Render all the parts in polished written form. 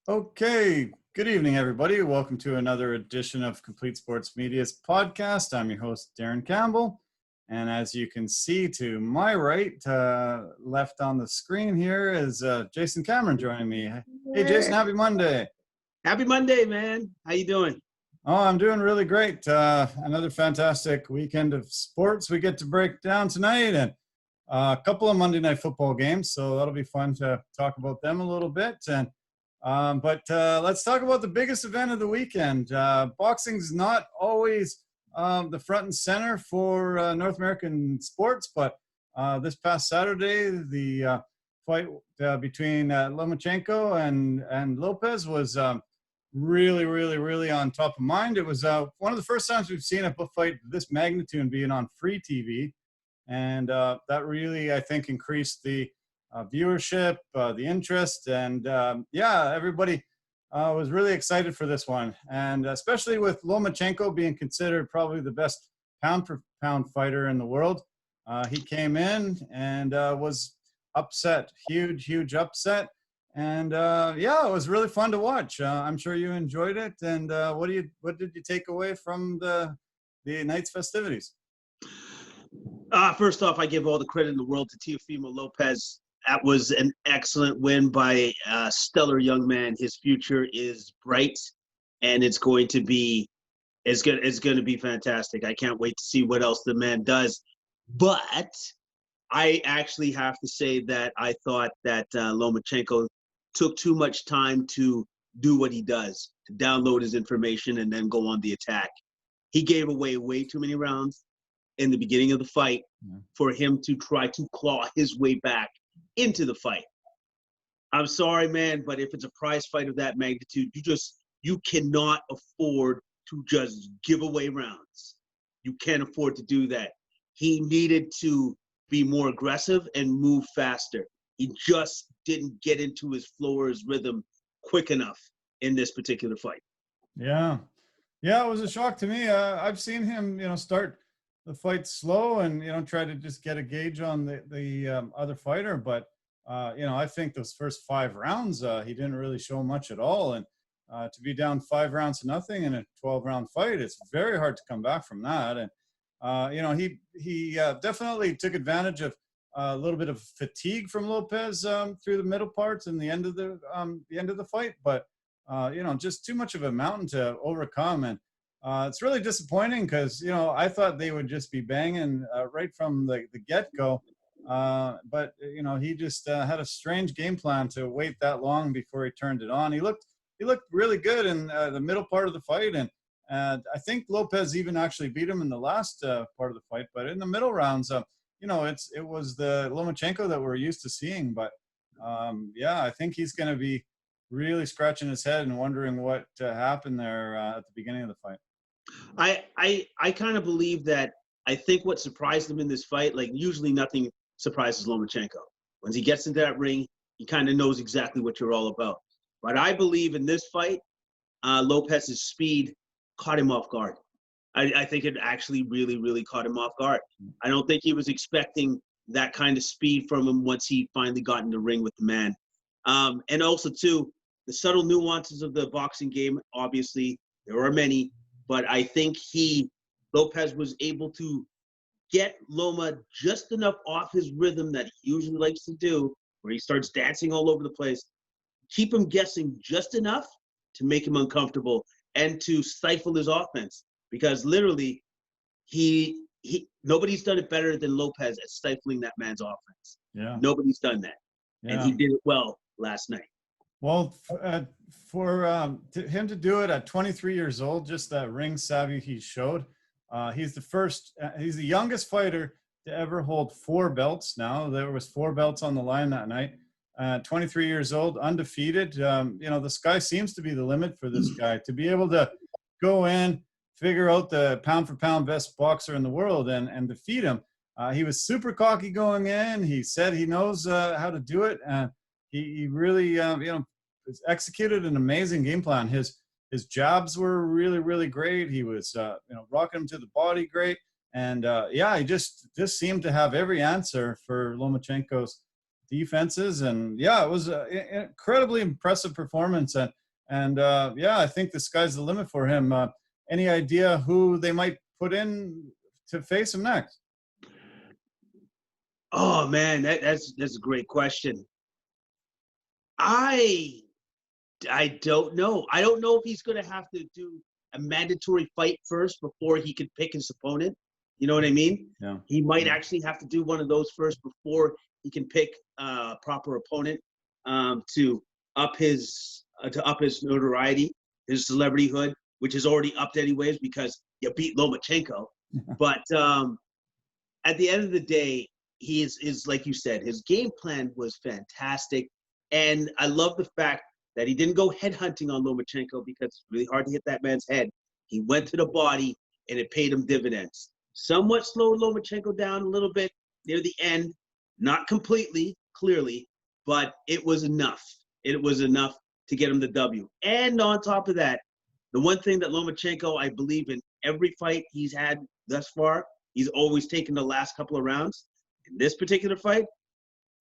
Okay, good evening, everybody. Welcome to another edition of Complete Sports Media's podcast. I'm your host, Darren Campbell. And as you can see to my right, left on the screen here is Jason Cameron joining me. Hey, Jason, happy Monday. Happy Monday, man. How you doing? Oh, I'm doing really great. Another fantastic weekend of sports we get to break down tonight, and a couple of Monday Night Football games, so that'll be fun to talk about them a little bit. And but let's talk about the biggest event of the weekend. Boxing's not always the front and center for North American sports, but this past Saturday, the fight between Lomachenko and Lopez was really on top of mind. It was one of the first times we've seen a fight of this magnitude being on free TV. And that really, I think, increased the viewership, the interest, and everybody was really excited for this one. And especially with Lomachenko being considered probably the best pound-for-pound fighter in the world, he came in and was upset, huge upset. And it was really fun to watch. I'm sure you enjoyed it. And what did you take away from the night's festivities? First off, I give all the credit in the world to Teofimo Lopez. That was an excellent win by a stellar young man. His future is bright, and it's going to be fantastic. I can't wait to see what else the man does. But I actually have to say that I thought that Lomachenko took too much time to do what he does, to download his information and then go on the attack. He gave away way too many rounds in the beginning of the fight for him to try to claw his way back into the fight. I'm sorry, man, but if it's a prize fight of that magnitude, you cannot afford to just give away rounds. You can't afford to do that. He needed to be more aggressive and move faster. He just didn't get into his flow or his rhythm quick enough in this particular fight. Yeah, it was a shock to me. I've seen him, start the fight slow and try to just get a gauge on the other fighter, but I think those first 5 rounds he didn't really show much at all, and to be down 5 rounds to nothing in a 12-round fight, it's very hard to come back from that. And he definitely took advantage of a little bit of fatigue from Lopez through the middle parts and the end of the fight, but just too much of a mountain to overcome. And it's really disappointing because, I thought they would just be banging right from the get-go. But he just had a strange game plan to wait that long before he turned it on. He looked really good in the middle part of the fight. And I think Lopez even actually beat him in the last part of the fight. But in the middle rounds, it was the Lomachenko that we're used to seeing. But, I think he's going to be really scratching his head and wondering what happened there at the beginning of the fight. I kind of believe that. I think what surprised him in this fight, like usually nothing surprises Lomachenko. Once he gets into that ring, he kind of knows exactly what you're all about. But I believe in this fight, Lopez's speed caught him off guard. I think it actually really caught him off guard. I don't think he was expecting that kind of speed from him once he finally got in the ring with the man. And also, too, the subtle nuances of the boxing game, obviously, there are many, but I think Lopez was able to get Loma just enough off his rhythm that he usually likes to do, where he starts dancing all over the place, keep him guessing just enough to make him uncomfortable and to stifle his offense. Because literally, nobody's done it better than Lopez at stifling that man's offense. Yeah. Nobody's done that. Yeah. And he did it well last night. Well, for him to do it at 23 years old, just that ring savvy he showed, he's the youngest fighter to ever hold 4 belts now. There was 4 belts on the line that night. 23 years old, undefeated. The sky seems to be the limit for this guy to be able to go in, figure out the pound-for-pound best boxer in the world and defeat him. He was super cocky going in. He said he knows how to do it. And he really, executed an amazing game plan. His jabs were really great. He was, rocking him to the body great. And he just seemed to have every answer for Lomachenko's defenses. And yeah, it was an incredibly impressive performance. And yeah, I think the sky's the limit for him. Any idea who they might put in to face him next? Oh man, that's a great question. I don't know. I don't know if he's going to have to do a mandatory fight first before he could pick his opponent. You know what I mean? Yeah. He might actually have to do one of those first before he can pick a proper opponent to up his notoriety, his celebrityhood, which is already upped anyways because you beat Lomachenko. But at the end of the day, he is like you said, his game plan was fantastic, and I love the fact that he didn't go headhunting on Lomachenko because it's really hard to hit that man's head. He went to the body, and it paid him dividends. Somewhat slowed Lomachenko down a little bit near the end, not completely, clearly, but it was enough. It was enough to get him the W. And on top of that, the one thing that Lomachenko, I believe in every fight he's had thus far, he's always taken the last couple of rounds. In this particular fight,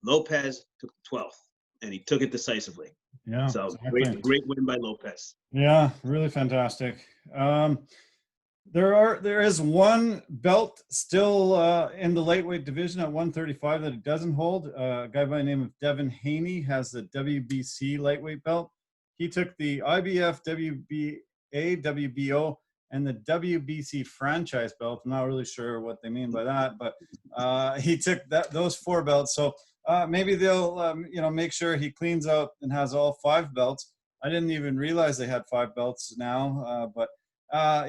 Lopez took the 12th, and he took it decisively. Yeah. So Exactly. great win by Lopez. Yeah, really fantastic. There is one belt still in the lightweight division at 135 that he doesn't hold. A guy by the name of Devin Haney has the WBC lightweight belt. He took the IBF, WBA, WBO, and the WBC franchise belt. I'm not really sure what they mean by that, but he took those 4 belts. So maybe they'll make sure he cleans out and has all 5 belts. I didn't even realize they had 5 belts now, but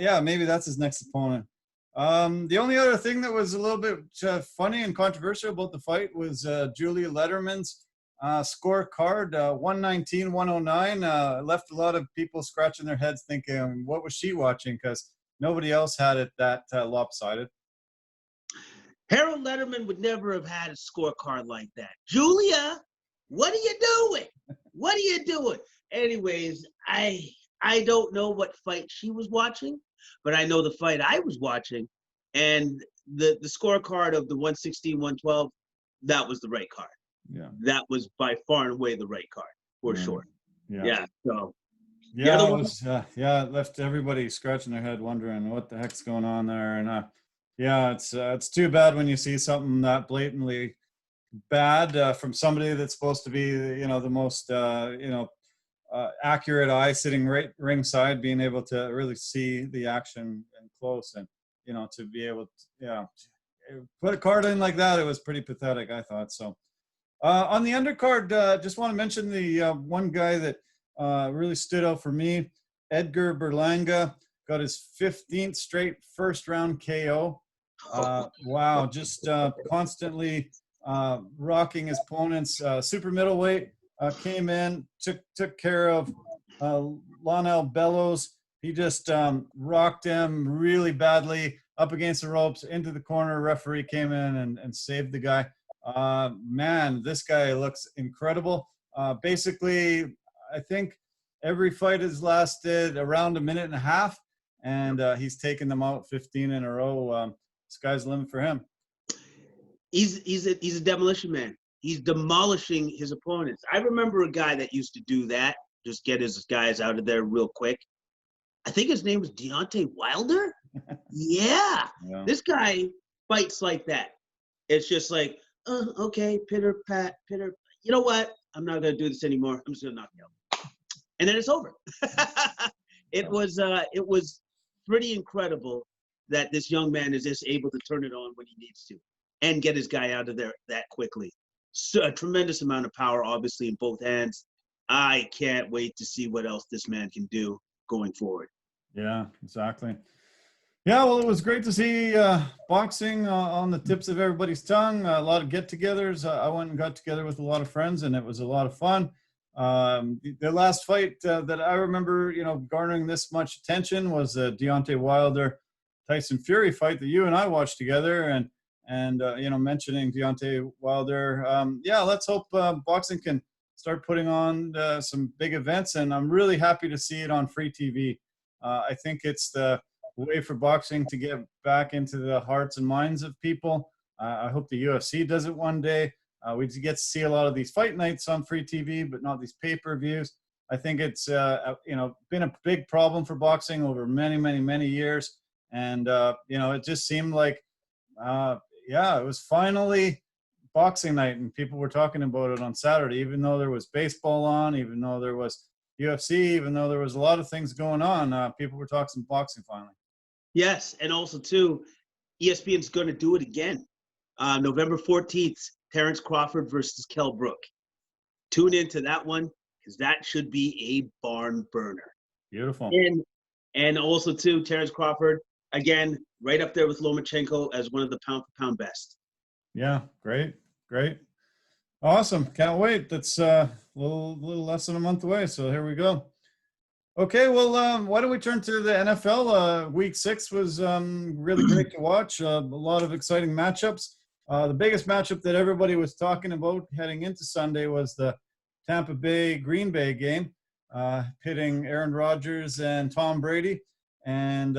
yeah, maybe that's his next opponent. The only other thing that was a little bit funny and controversial about the fight was Julia Letterman's scorecard, 119-109. Left a lot of people scratching their heads thinking, what was she watching? Because nobody else had it that lopsided. Harold Letterman would never have had a scorecard like that. Julia, what are you doing? What are you doing? Anyways, I don't know what fight she was watching, but I know the fight I was watching, and the scorecard of the 116-112, that was the right card. Yeah. That was by far and away the right card, for sure. Yeah. So yeah, it left everybody scratching their head wondering what the heck's going on there. And yeah, it's too bad when you see something that blatantly bad from somebody that's supposed to be, the most, accurate eye sitting right ringside, being able to really see the action in close and, to be able to, put a card in like that. It was pretty pathetic, I thought. So on the undercard, just want to mention the one guy that really stood out for me, Edgar Berlanga, got his 15th straight first round KO. Wow, just constantly rocking his opponents. Super middleweight came in, took care of Lionel Bellows. He just rocked him really badly up against the ropes, into the corner. Referee came in and saved the guy. Man, this guy looks incredible. Basically, I think every fight has lasted around a minute and a half, and he's taken them out 15 in a row. Sky's the limit for him. He's a demolition man. He's demolishing his opponents. I remember a guy that used to do that, just get his guys out of there real quick. I think his name was Deonte Wilder. Yeah. This guy fights like that. It's just like, okay, pitter pat, pitter. You know what? I'm not gonna do this anymore. I'm just gonna knock you out, and then it's over. It was pretty incredible that this young man is just able to turn it on when he needs to and get his guy out of there that quickly. So a tremendous amount of power, obviously, in both hands. I can't wait to see what else this man can do going forward. Yeah, exactly. Yeah, well, it was great to see boxing on the tips of everybody's tongue. A lot of get-togethers. I went and got together with a lot of friends, and it was a lot of fun. The last fight that I remember, garnering this much attention was the Deontay Wilder Tyson Fury fight that you and I watched together, and mentioning Deontay Wilder. Yeah, let's hope boxing can start putting on some big events, and I'm really happy to see it on free TV. I think it's the way for boxing to get back into the hearts and minds of people. I hope the UFC does it one day. We get to see a lot of these fight nights on free TV, but not these pay-per-views. I think it's been a big problem for boxing over many, many, many years. And it just seemed like it was finally boxing night, and people were talking about it on Saturday, even though there was baseball on, even though there was UFC, even though there was a lot of things going on. People were talking boxing finally. Yes, and also too, ESPN's going to do it again. November 14th, Terrence Crawford versus Kell Brook. Tune into that one, because that should be a barn burner. Beautiful. And also too, Terrence Crawford, again, right up there with Lomachenko as one of the pound-for-pound best. Yeah, great. Awesome. Can't wait. That's a little less than a month away, so here we go. Okay, well, why don't we turn to the NFL? Week 6 was really great to watch. A lot of exciting matchups. The biggest matchup that everybody was talking about heading into Sunday was the Tampa Bay-Green Bay game, pitting Aaron Rodgers and Tom Brady. And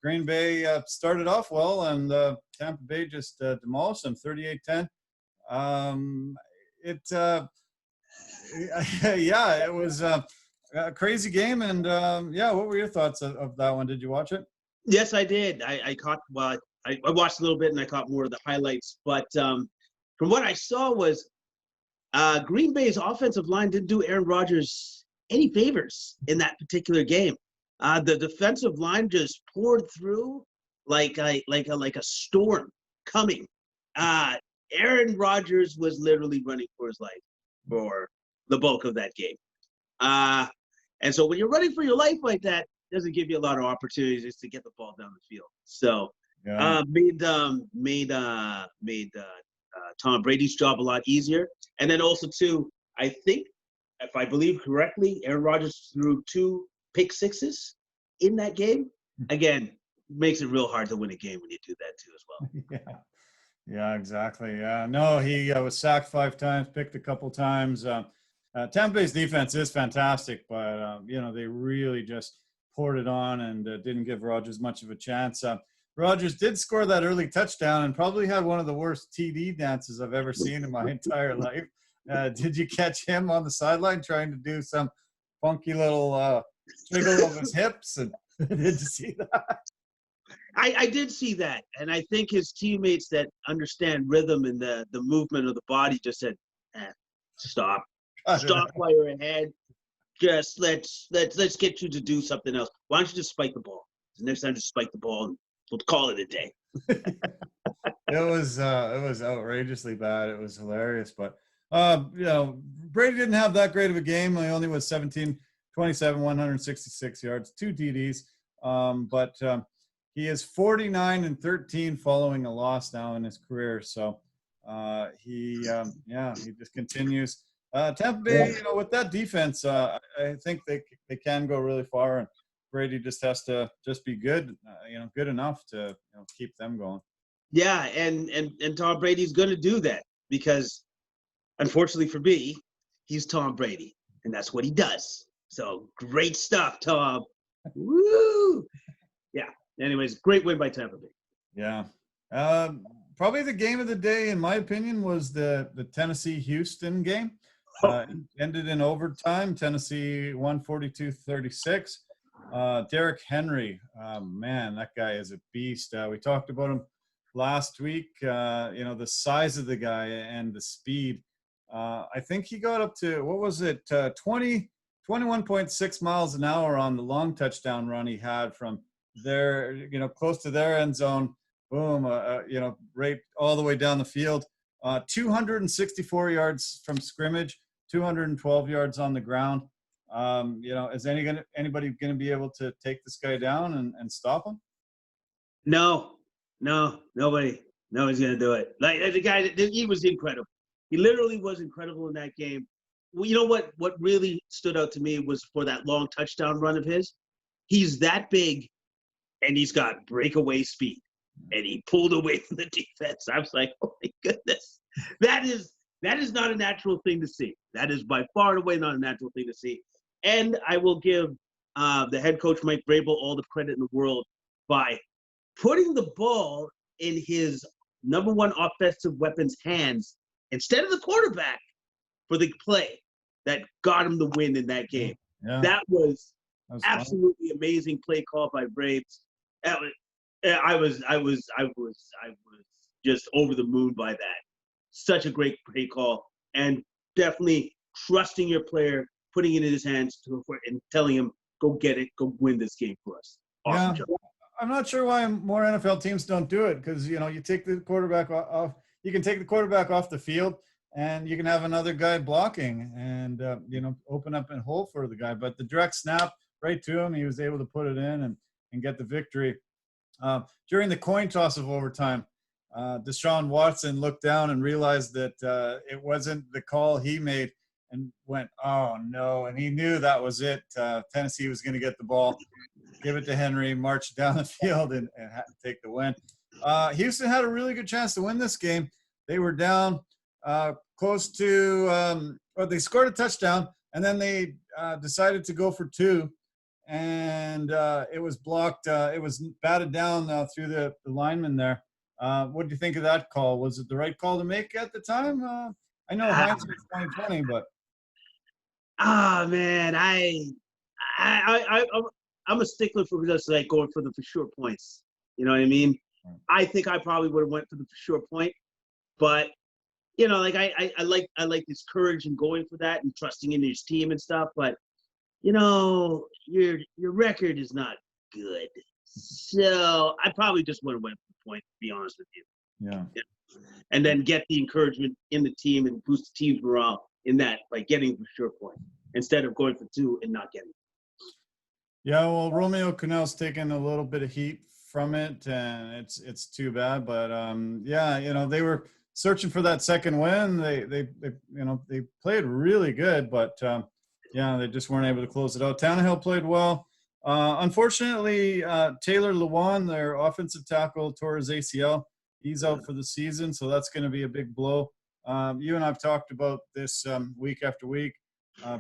Green Bay started off well, and Tampa Bay just demolished them 38-10. It was a crazy game. And what were your thoughts of that one? Did you watch it? Yes, I did. I watched a little bit, and I caught more of the highlights. But from what I saw was Green Bay's offensive line didn't do Aaron Rodgers any favors in that particular game. The defensive line just poured through like a storm coming. Aaron Rodgers was literally running for his life for the bulk of that game. And so when you're running for your life like that, it doesn't give you a lot of opportunities to get the ball down the field. So made Tom Brady's job a lot easier. And then also too, I think, if I believe correctly, Aaron Rodgers threw 2 pick sixes in that game. Again, makes it real hard to win a game when you do that too as well. Yeah, exactly. No, he was sacked 5 times, picked a couple times. Tampa Bay's defense is fantastic, but they really just poured it on and didn't give Rodgers much of a chance. Rodgers did score that early touchdown and probably had one of the worst TD dances I've ever seen in my entire life. Did you catch him on the sideline trying to do some funky little jiggle of his hips? And did you see that? I did see that, and I think his teammates that understand rhythm and the movement of the body just said, "Stop while you're ahead. Just let's get you to do something else. Why don't you just spike the ball? The next time, just spike the ball, and we'll call it a day." It was outrageously bad. It was hilarious, but Brady didn't have that great of a game. He only was 17, 27, 166 yards, 2 TDs, but. He is 49-13 following a loss now in his career. So he just continues. Tampa Bay, with that defense, I think they can go really far. And Brady just has to just be good, good enough to keep them going. Yeah, and Tom Brady's going to do that because, unfortunately for me, he's Tom Brady, and that's what he does. So great stuff, Tom. Woo! Yeah. Anyways, great win by Tampa Bay. Yeah. Probably the game of the day, in my opinion, was the Tennessee-Houston game. Ended in overtime. Tennessee won 42-36. Derrick Henry, man, that guy is a beast. We talked about him last week, the size of the guy and the speed. I think he got up to, 21.6 miles an hour on the long touchdown run he had from there, close to their end zone, boom, right all the way down the field. 264 yards from scrimmage, 212 yards on the ground. Is anybody going to be able to take this guy down and stop him? No, nobody. Nobody's going to do it. Like the guy, he was incredible. He literally was incredible in that game. Well, you know what really stood out to me was for that long touchdown run of his. He's that big. And he's got breakaway speed, and he pulled away from the defense. I was like, "Oh my goodness, that is not a natural thing to see. That is by far and away not a natural thing to see." And I will give the head coach Mike Vrabel all the credit in the world by putting the ball in his number one offensive weapon's hands instead of the quarterback for the play that got him the win in that game. Yeah. That was Fun. absolutely amazing play call by Braves. I was just over the moon by that. Such a great play call, and definitely trusting your player, putting it in his hands and telling him, go get it, go win this game for us. Awesome job. I'm not sure why more NFL teams don't do it, because you take the quarterback off. You can take the quarterback off the field, and you can have another guy blocking and open up a hole for the guy. But the direct snap right to him, he was able to put it in and get the victory. During the coin toss of overtime, Deshaun Watson looked down and realized that it wasn't the call he made, and went, oh no, and he knew that was it. Tennessee was going to get the ball, give it to Henry, march down the field, and take the win. Houston had a really good chance to win this game. They were down close to they scored a touchdown, and then they decided to go for two, and it was blocked. It was batted down through the lineman there. What do you think of that call? Was it the right call to make at the time? I know hindsight's 2020, but man, I'm a stickler for just like going for the for sure points. You know what I mean? I think I probably would have went for the for sure point, but like I like this courage and going for that and trusting in his team and stuff. But your record is not good, so I probably just would have went for the point, to be honest with you. Yeah. And then get the encouragement in the team and boost the team's morale in that by getting for sure point instead of going for two and not getting it. Yeah, well, Romeo Cannell's taken a little bit of heat from it, and it's too bad. But they were searching for that second win. They played really good, but they just weren't able to close it out. Tannehill played well. Unfortunately, Taylor Lewan, their offensive tackle, tore his ACL. He's out for the season, so that's going to be a big blow. You and I've talked about this week after week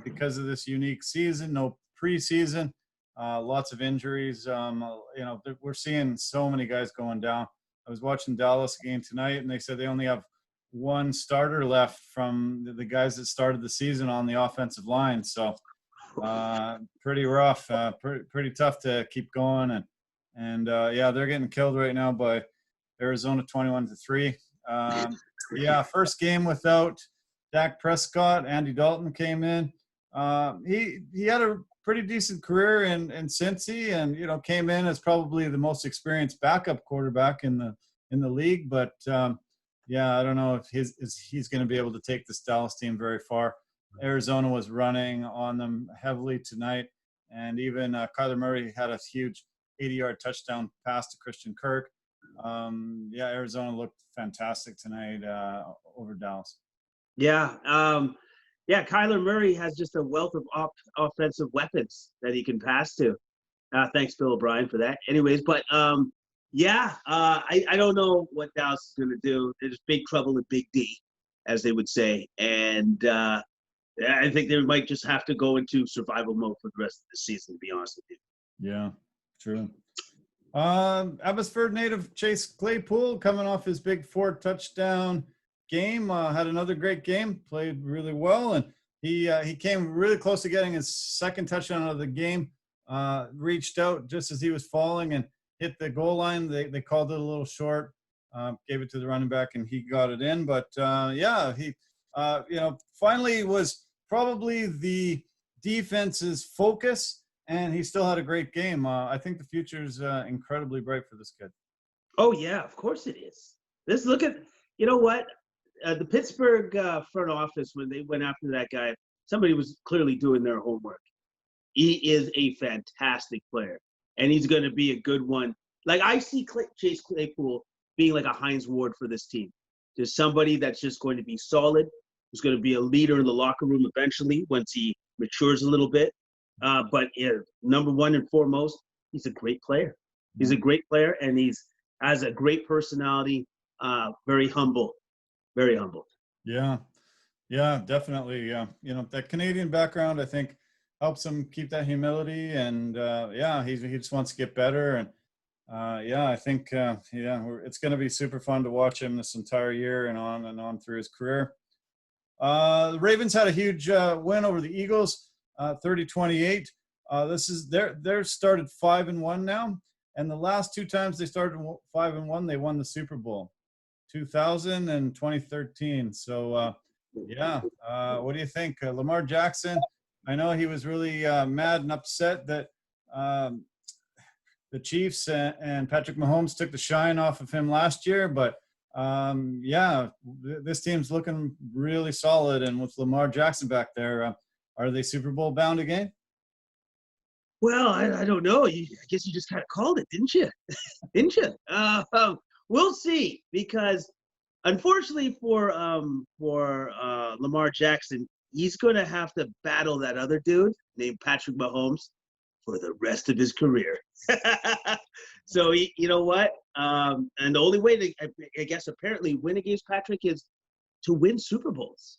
because of this unique season, no preseason, lots of injuries. We're seeing so many guys going down. I was watching Dallas game tonight, and they said they only have one starter left from the guys that started the season on the offensive line. So pretty rough, pretty tough to keep going. And they're getting killed right now by Arizona 21-3. First game without Dak Prescott. Andy Dalton came in. He had a pretty decent career in Cincy, and came in as probably the most experienced backup quarterback in the league. But I don't know if he's going to be able to take this Dallas team very far. Arizona was running on them heavily tonight, and even Kyler Murray had a huge 80-yard touchdown pass to Christian Kirk. Arizona looked fantastic tonight over Dallas. Kyler Murray has just a wealth of offensive weapons that he can pass to. Thanks, Bill O'Brien, for that. Anyways, but I don't know what Dallas is going to do. There's big trouble in Big D, as they would say. And I think they might just have to go into survival mode for the rest of the season, to be honest with you. Yeah, true. Abbotsford native Chase Claypool, coming off his big 4-touchdown game, had another great game, played really well, and he came really close to getting his second touchdown of the game. Reached out just as he was falling and hit the goal line. They called it a little short, gave it to the running back, and he got it in. But he finally was probably the defense's focus, and he still had a great game. I think the future is incredibly bright for this kid. Oh, yeah, of course it is. Let's look at, what? The Pittsburgh front office, when they went after that guy, somebody was clearly doing their homework. He is a fantastic player, and he's going to be a good one. Like, I see Chase Claypool being like a Hines Ward for this team. There's somebody that's just going to be solid, who's going to be a leader in the locker room eventually once he matures a little bit. But number one and foremost, he's a great player. He's a great player, and has a great personality, very humble. Very humble. Yeah, definitely. That Canadian background, I think, helps him keep that humility, and he just wants to get better. And I think it's going to be super fun to watch him this entire year and on through his career. The Ravens had a huge win over the Eagles, 30-28. They're started 5-1 now, and the last two times they started 5-1, they won the Super Bowl, 2000 and 2013. So what do you think, Lamar Jackson? I know he was really mad and upset that the Chiefs and Patrick Mahomes took the shine off of him last year, but this team's looking really solid, and with Lamar Jackson back there, are they Super Bowl bound again? Well, I don't know. I guess you just kind of called it, didn't you? Didn't you? We'll see, because unfortunately for Lamar Jackson, he's going to have to battle that other dude named Patrick Mahomes for the rest of his career. So you know what? And the only way to, I guess, apparently win against Patrick is to win Super Bowls.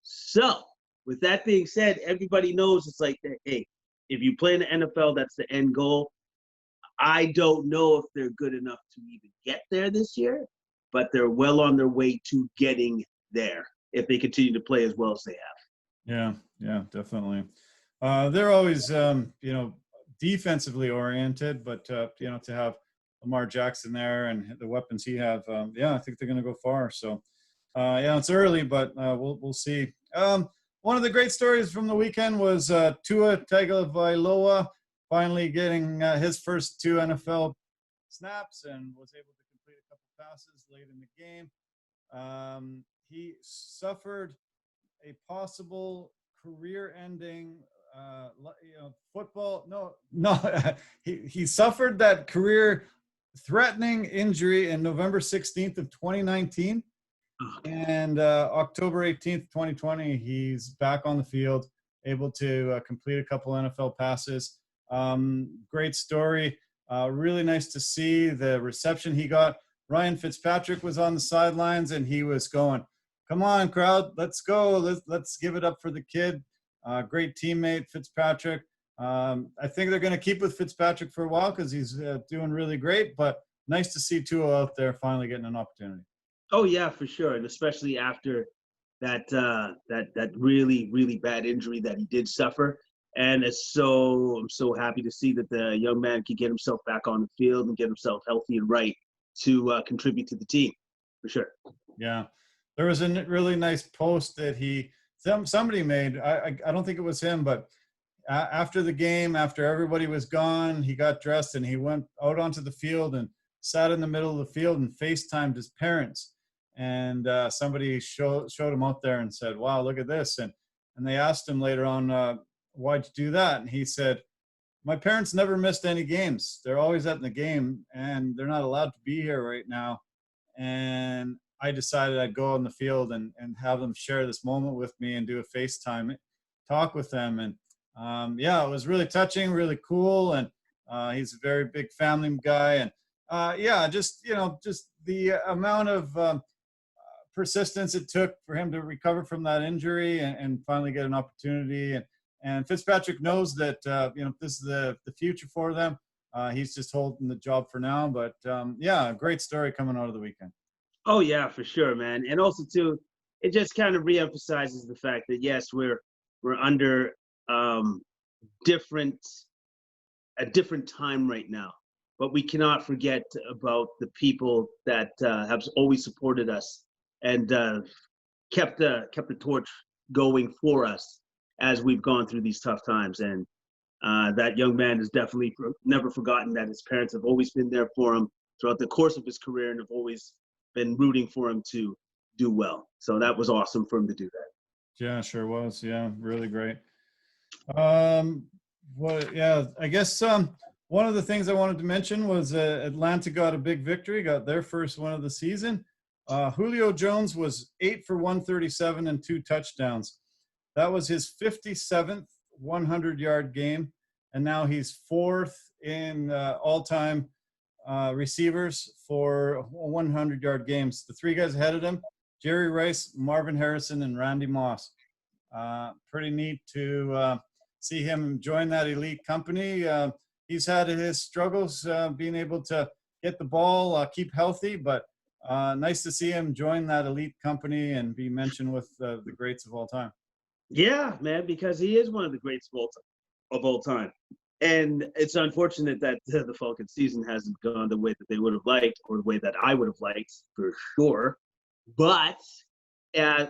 So with that being said, everybody knows it's like, hey, if you play in the NFL, that's the end goal. I don't know if they're good enough to even get there this year, but they're well on their way to getting there if they continue to play as well as they have. Yeah, definitely. They're always, defensively oriented, but to have Lamar Jackson there and the weapons he have, I think they're going to go far. So, it's early, but we'll see. One of the great stories from the weekend was Tua Tagovailoa finally getting his first 2 NFL snaps and was able to complete a couple passes late in the game. He suffered a possible career-ending he suffered that career-threatening injury in November 16th of 2019. And October 18th, 2020, he's back on the field, able to complete a couple NFL passes. Great story. Really nice to see the reception he got. Ryan Fitzpatrick was on the sidelines, and he was going, "Come on, crowd, let's go. Let's give it up for the kid." Great teammate, Fitzpatrick. I think they're going to keep with Fitzpatrick for a while because he's doing really great, but nice to see Tua out there finally getting an opportunity. Oh yeah, for sure, and especially after that really, really bad injury that he did suffer. And I'm so happy to see that the young man can get himself back on the field and get himself healthy and right to contribute to the team, for sure. Yeah, there was a really nice post that somebody made. I don't think it was him, but after the game, after everybody was gone, he got dressed and he went out onto the field and sat in the middle of the field and FaceTimed his parents. And somebody showed him out there and said, "Wow, look at this." And they asked him later on, "Why'd you do that?" And he said, "My parents never missed any games. They're always at the game, and they're not allowed to be here right now. And I decided I'd go on the field and have them share this moment with me and do a FaceTime talk with them." And it was really touching, really cool. And he's a very big family guy. And just the amount of persistence it took for him to recover from that injury and finally get an opportunity. And Fitzpatrick knows that, this is the future for them. He's just holding the job for now. But, great story coming out of the weekend. Oh, yeah, for sure, man. And also, too, it just kind of reemphasizes the fact that, yes, we're under a different time right now. But we cannot forget about the people that have always supported us and kept the torch going for us as we've gone through these tough times. And that young man has definitely never forgotten that his parents have always been there for him throughout the course of his career and have always been rooting for him to do well. So that was awesome for him to do that. Yeah, sure was. Yeah, really great. I guess one of the things I wanted to mention was Atlanta got a big victory, got their first one of the season. Julio Jones was 8 for 137 and 2 touchdowns. That was his 57th 100-yard game, and now he's 4th in all-time receivers for 100-yard games. The 3 guys ahead of him, Jerry Rice, Marvin Harrison, and Randy Moss. Pretty neat to see him join that elite company. He's had his struggles being able to get the ball, keep healthy, but nice to see him join that elite company and be mentioned with the greats of all time. Yeah, man, because he is one of the greats of all time. And it's unfortunate that the Falcons season hasn't gone the way that they would have liked, or the way that I would have liked, for sure. But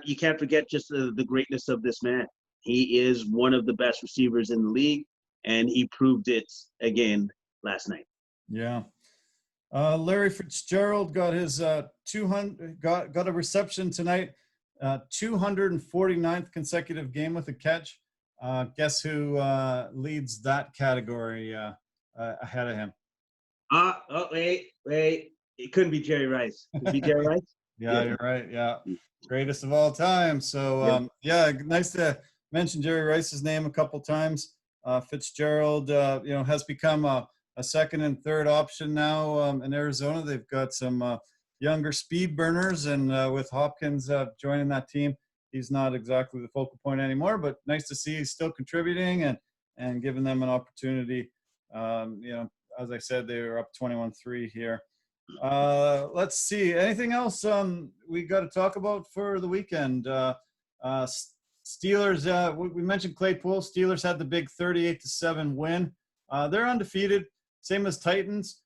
you can't forget just the greatness of this man. He is one of the best receivers in the league, and he proved it again last night. Yeah. Larry Fitzgerald got his 200 got a reception tonight, 249th consecutive game with a catch. Guess who leads that category ahead of him? Wait. It couldn't be Jerry Rice. Could it be Jerry Rice? Yeah, you're right. Yeah. Greatest of all time. So, nice to mention Jerry Rice's name a couple times. Fitzgerald, has become a second and third option now in Arizona. They've got some younger speed burners, and with Hopkins joining that team, he's not exactly the focal point anymore, but nice to see he's still contributing and giving them an opportunity. As I said, they were up 21-3 here. Let's see. Anything else we got to talk about for the weekend? Steelers, we mentioned Claypool. Steelers had the big 38-7 win. They're undefeated, same as Titans.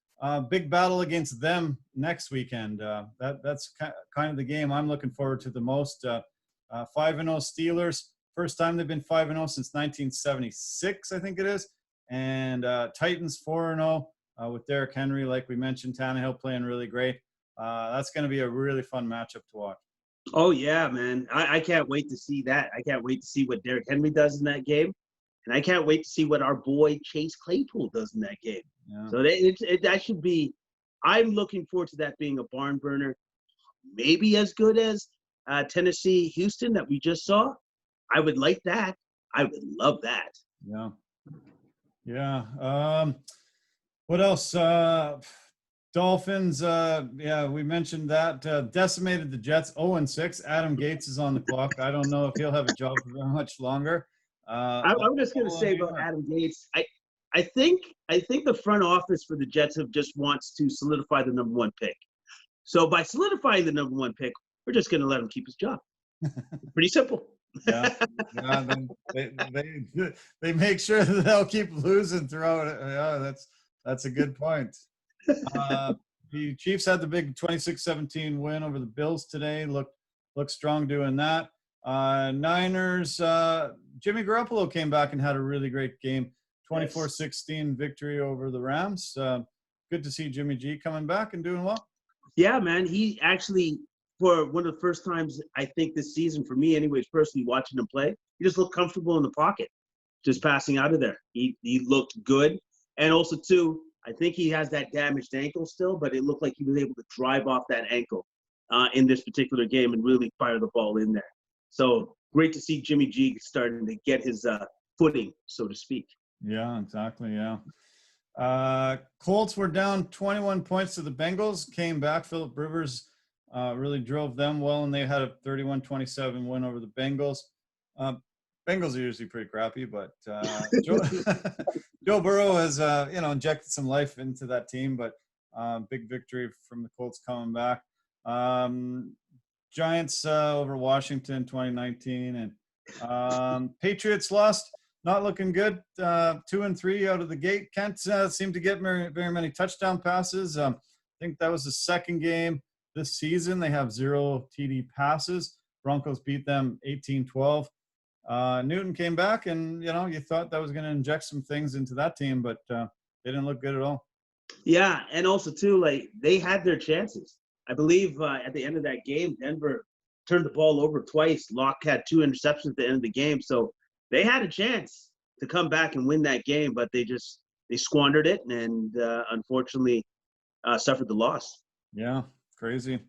Big battle against them next weekend. That's kind of the game I'm looking forward to the most. 5-0 Steelers. First time they've been 5-0 since 1976, I think it is. And Titans 4-0 with Derrick Henry, like we mentioned. Tannehill playing really great. That's going to be a really fun matchup to watch. Oh, yeah, man. I can't wait to see that. I can't wait to see what Derrick Henry does in that game. And I can't wait to see what our boy Chase Claypool does in that game. Yeah. So that should be – I'm looking forward to that being a barn burner. Maybe as good as Tennessee, Houston that we just saw. I would like that. I would love that. Yeah. Yeah. What else? Dolphins, we mentioned that. Decimated the Jets, 0-6. Adam Gates is on the clock. I don't know if he'll have a job for very much longer. I'm just going to say about Adam Gates, I think the front office for the Jets just wants to solidify the number one pick. So by solidifying the number one pick, we're just going to let him keep his job. Pretty simple. Yeah. They make sure that they'll keep losing throughout it. Yeah, that's a good point. The Chiefs had the big 26-17 win over the Bills today. Looked strong doing that. Niners, Jimmy Garoppolo came back and had a really great game. 24-16 victory over the Rams. Good to see Jimmy G coming back and doing well. Yeah, man. He actually, for one of the first times, I think this season, for me anyways, personally watching him play, he just looked comfortable in the pocket, just passing out of there. He looked good. And also, too, I think he has that damaged ankle still, but it looked like he was able to drive off that ankle in this particular game and really fire the ball in there. So great to see Jimmy G starting to get his footing, so to speak. Yeah, exactly. Yeah. Colts were down 21 points to the Bengals, came back. Phillip Rivers really drove them well, and they had a 31-27 win over the Bengals. Bengals are usually pretty crappy, but Joe Burrow has, injected some life into that team, but big victory from the Colts coming back. Giants over Washington 2019, and Patriots lost. Not looking good. 2-3 out of the gate. Can't seem to get very many touchdown passes. I think that was the second game this season. They have 0 TD passes. Broncos beat them 18-12. Newton came back, and you thought that was going to inject some things into that team, but they didn't look good at all. Yeah, and also too, they had their chances. I believe at the end of that game, Denver turned the ball over twice. Locke had 2 interceptions at the end of the game, so they had a chance to come back and win that game, but they squandered it and unfortunately suffered the loss. Yeah, crazy.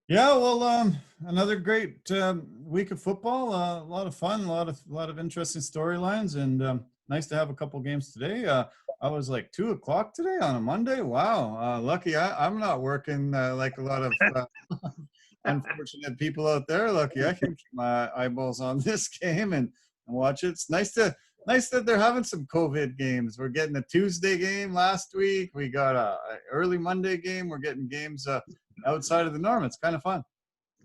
Yeah, well, another great week of football. A lot of fun, a lot of interesting storylines, and nice to have a couple games today. I was like 2:00 today on a Monday. Wow, lucky I'm not working like a lot of unfortunate people out there. Lucky I can keep my eyeballs on this game and watch it. It's nice that they're having some COVID games. We're getting a Tuesday game last week. We got a early Monday game. We're getting games outside of the norm. It's kind of fun.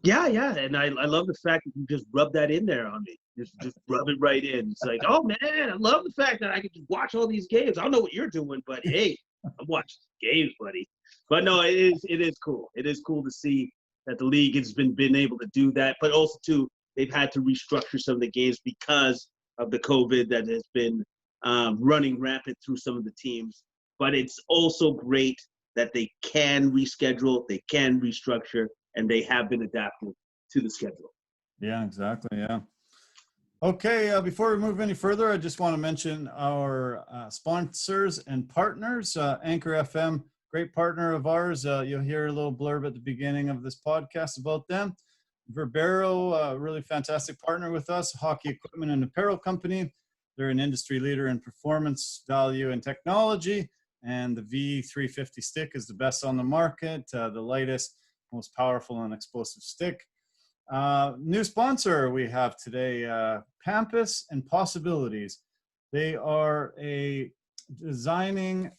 Yeah, and I love the fact that you just rub that in there on me. Just rub it right in. It's like, oh man, I love the fact that I can just watch all these games. I don't know what you're doing, but hey, I'm watching games, buddy. But no, it is cool. It is cool to see that the league has been able to do that, but also too, they've had to restructure some of the games because of the COVID that has been running rampant through some of the teams. But it's also great that they can reschedule, they can restructure, and they have been adapting to the schedule. Yeah, exactly. Yeah. Okay, before we move any further, I just want to mention our sponsors and partners. Anchor FM, great partner of ours. You'll hear a little blurb at the beginning of this podcast about them. Verbero, a really fantastic partner with us, hockey equipment and apparel company. They're an industry leader in performance, value, and technology. And the V350 stick is the best on the market, the lightest, most powerful and explosive stick. New sponsor we have today, Pampas and Possibilities. They are they design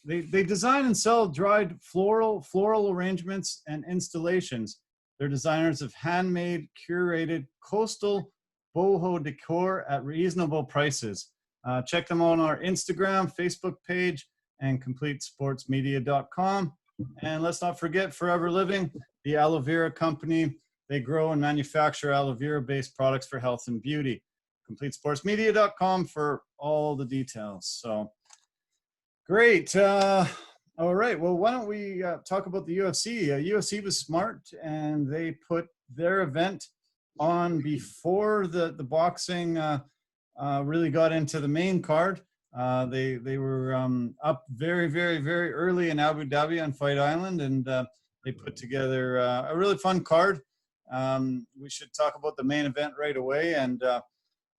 and sell dried floral arrangements and installations. They're designers of handmade, curated coastal boho decor at reasonable prices. Check them out on our Instagram, Facebook page, and CompleteSportsMedia.com. And let's not forget Forever Living, the aloe vera company. They grow and manufacture aloe vera-based products for health and beauty. CompleteSportsMedia.com for all the details. So, great. All right. Well, why don't we talk about the UFC? UFC was smart, and they put their event on before the boxing really got into the main card. They were up very, very, very early in Abu Dhabi on Fight Island, and they put together a really fun card. We should talk about the main event right away, and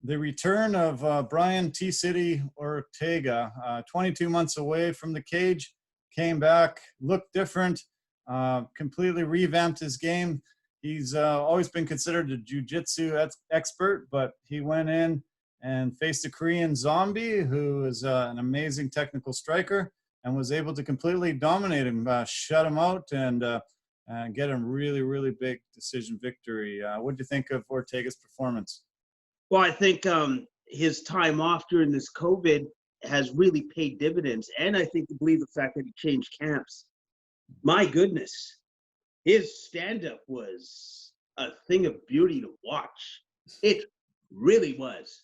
the return of Brian Tcity Ortega, 22 months away from the cage, came back, looked different, completely revamped his game. He's always been considered a jiu-jitsu expert, but he went in and faced a Korean zombie who is an amazing technical striker and was able to completely dominate him, shut him out, and get him really, really big decision victory. What do you think of Ortega's performance? Well, I think his time off during this COVID has really paid dividends. And I believe the fact that he changed camps. My goodness, his stand-up was a thing of beauty to watch. It really was.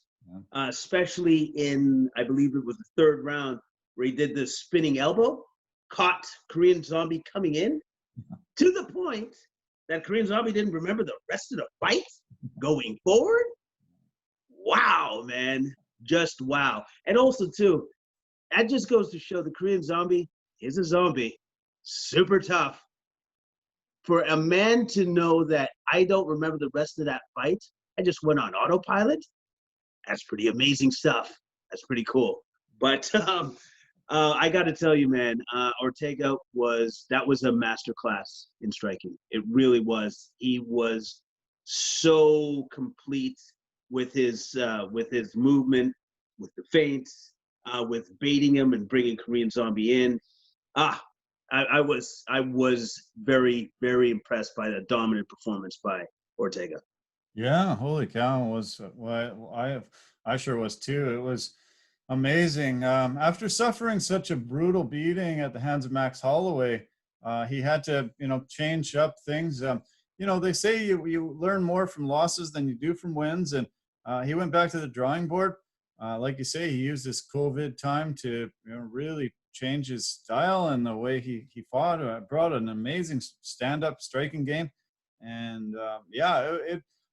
Especially in, I believe it was the third round, where he did the spinning elbow, caught Korean Zombie coming in, to the point that Korean Zombie didn't remember the rest of the fight going forward. Wow, man. Just wow. And also, too, that just goes to show the Korean Zombie is a zombie. Super tough. For a man to know that I don't remember the rest of that fight, I just went on autopilot, that's pretty amazing stuff. That's pretty cool. But I got to tell you, man, Ortega was a masterclass in striking. It really was. He was so complete with his movement, with the feints, with baiting him and bringing Korean Zombie in. I was very, very impressed by the dominant performance by Ortega. Yeah, holy cow! I sure was too. It was amazing. After suffering such a brutal beating at the hands of Max Holloway, he had to, change up things. They say you learn more from losses than you do from wins, and he went back to the drawing board. Like you say, he used this COVID time to really change his style and the way he fought. Brought an amazing stand-up striking game, and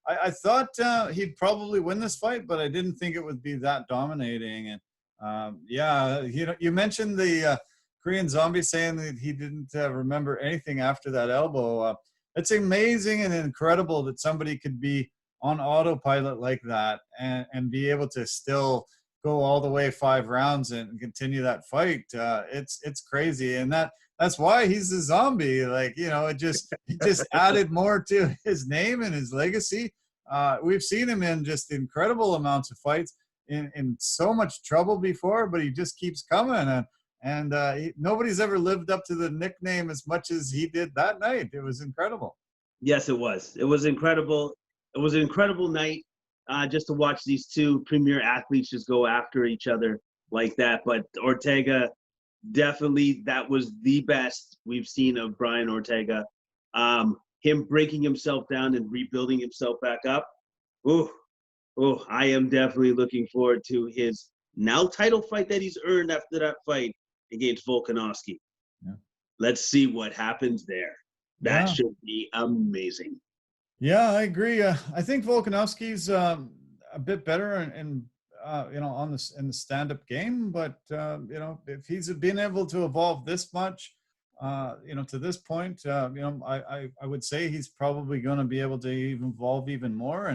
I thought he'd probably win this fight, but I didn't think it would be that dominating. And you mentioned the Korean Zombie saying that he didn't remember anything after that elbow. It's amazing and incredible that somebody could be on autopilot like that and be able to still go all the way 5 rounds and continue that fight. It's crazy, and that's why he's a zombie. It just added more to his name and his legacy. We've seen him in just incredible amounts of fights, in so much trouble before, but he just keeps coming. And nobody's ever lived up to the nickname as much as he did that night. It was incredible. Yes, it was. It was incredible. It was an incredible night just to watch these two premier athletes just go after each other like that. But Ortega, definitely, that was the best we've seen of Brian Ortega. Him breaking himself down and rebuilding himself back up. I am definitely looking forward to his now title fight that he's earned after that fight against Volkanovski. Yeah. Let's see what happens there. That should be amazing. Yeah, I agree. I think Volkanovski's a bit better in in the stand-up game, but if he's been able to evolve this much, to this point, I would say he's probably going to be able to evolve even more.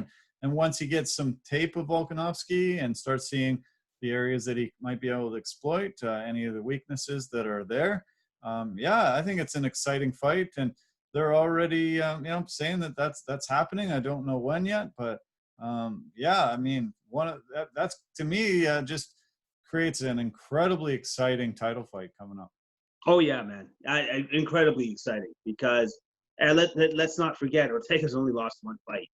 And once he gets some tape of Volkanovski and starts seeing the areas that he might be able to exploit, any of the weaknesses that are there, I think it's an exciting fight. And they're already, saying that that's happening. I don't know when yet, but I mean, that's to me just creates an incredibly exciting title fight coming up. Oh yeah, man, incredibly exciting because let's not forget Ortega's only lost one fight.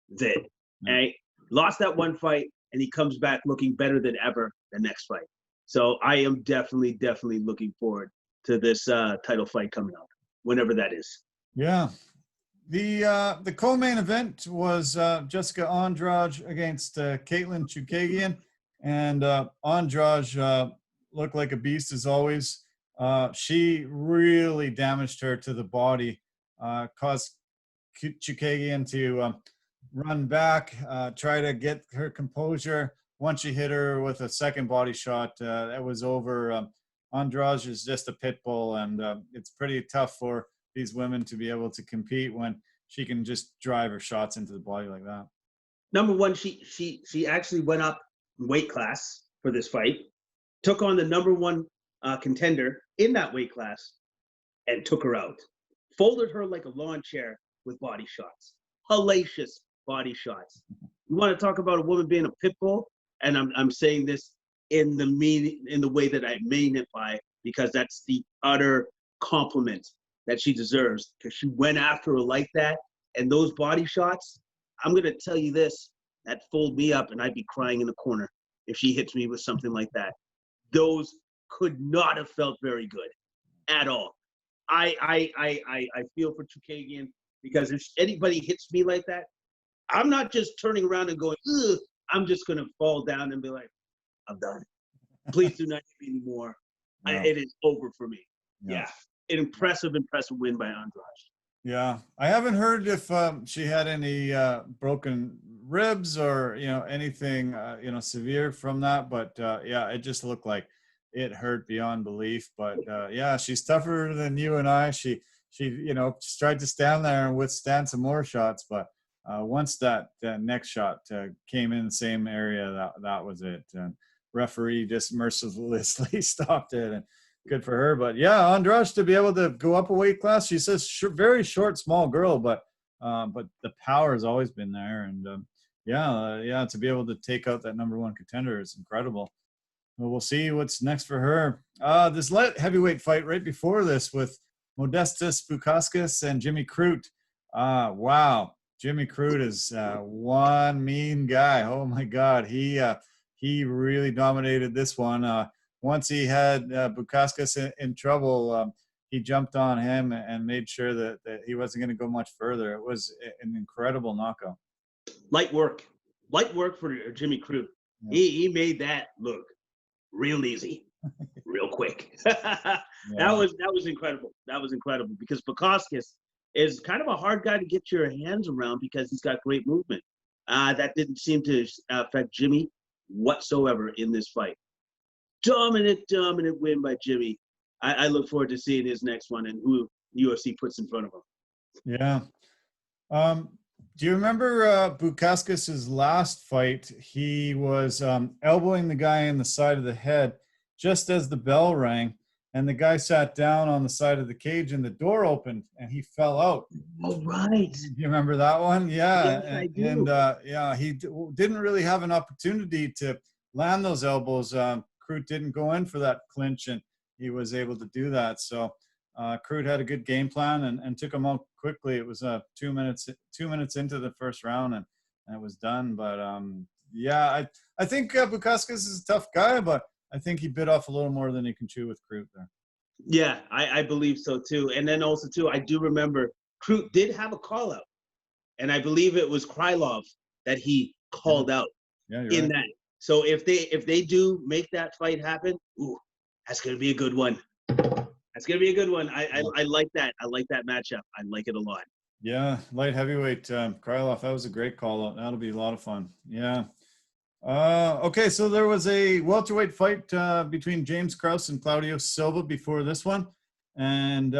That's it. Right? Lost that one fight, and he comes back looking better than ever the next fight. So I am definitely looking forward to this title fight coming up, whenever that is. Yeah. The co-main event was Jessica Andrade against Caitlin Chukagian, and Andrade looked like a beast as always. She really damaged her to the body, caused Chukagian to run back, try to get her composure. Once she hit her with a second body shot, that was over. Andrade is just a pit bull, and it's pretty tough for these women to be able to compete when she can just drive her shots into the body like that. Number one, she actually went up weight class for this fight, took on the number one contender in that weight class, and took her out. Folded her like a lawn chair with body shots. Hellacious body shots. You want to talk about a woman being a pit bull? And I'm saying this in the way that I mean it by, because that's the utter compliment that she deserves, because she went after her like that. And those body shots, I'm going to tell you this, that fold me up and I'd be crying in the corner if she hits me with something like that. Those could not have felt very good at all. I feel for Chukagian, because if anybody hits me like that, I'm not just turning around and going, ugh, I'm just going to fall down and be like, I'm done. Please do not hit me anymore. No. It is over for me. Yeah. An impressive win by Andrade. Yeah. I haven't heard if she had any broken ribs or, anything, severe from that. But, it just looked like it hurt beyond belief. But, she's tougher than you and I. She just tried to stand there and withstand some more shots. But once that next shot came in the same area, that was it. And referee just mercilessly stopped it. And good for her. But Andrade to be able to go up a weight class. She's a very short, small girl, but the power has always been there. And to be able to take out that number one contender is incredible. Well, we'll see what's next for her. This light heavyweight fight right before this with Modestas Bukauskas and Jimmy Crute. Wow. Jimmy Crute is one mean guy. Oh my God. He really dominated this one. Once he had Bukauskas in trouble, he jumped on him and made sure that he wasn't going to go much further. It was an incredible knockout. Light work for Jimmy Crute. Yeah. He made that look real easy, real quick. That was incredible. That was incredible, because Bukauskas is kind of a hard guy to get your hands around because he's got great movement. That didn't seem to affect Jimmy whatsoever in this fight. Dominant win by Jimmy. I look forward to seeing his next one and who UFC puts in front of him. Yeah. Do you remember Bukauskas' last fight? He was elbowing the guy in the side of the head just as the bell rang, and the guy sat down on the side of the cage and the door opened and he fell out. Oh, right. Do you remember that one? Yeah. Yes, I do. He didn't really have an opportunity to land those elbows. Crute didn't go in for that clinch, and he was able to do that. So Crute had a good game plan and took him out quickly. It was 2 minutes into the first round, and it was done. But yeah, I think Bukauskas is a tough guy, but I think he bit off a little more than he can chew with Crute there. Yeah, I believe so too. And then also too, I do remember Crute did have a call out, and I believe it was Krylov that he called out in that. So if they do make that fight happen, ooh, that's gonna be a good one. That's gonna be a good one. I like that. I like that matchup. I like it a lot. Yeah, light heavyweight Krylov. That was a great call out. That'll be a lot of fun. Yeah. Okay, so there was a welterweight fight between James Krause and Claudio Silva before this one, and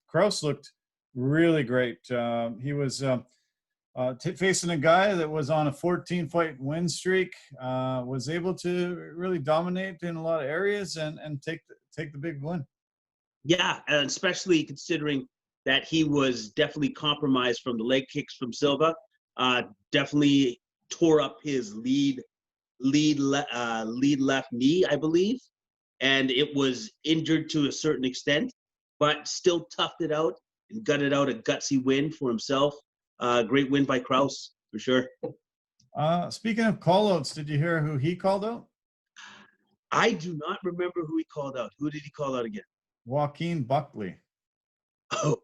Krause looked really great. He was facing a guy that was on a 14-fight win streak, was able to really dominate in a lot of areas and take the big win. Yeah, and especially considering that he was definitely compromised from the leg kicks from Silva. Definitely tore up his lead left knee, I believe, and it was injured to a certain extent, but still toughed it out and gutted out a gutsy win for himself. Great win by Krause, for sure. Speaking of call-outs, did you hear who he called out? I do not remember who he called out. Who did he call out again? Joaquin Buckley. Oh.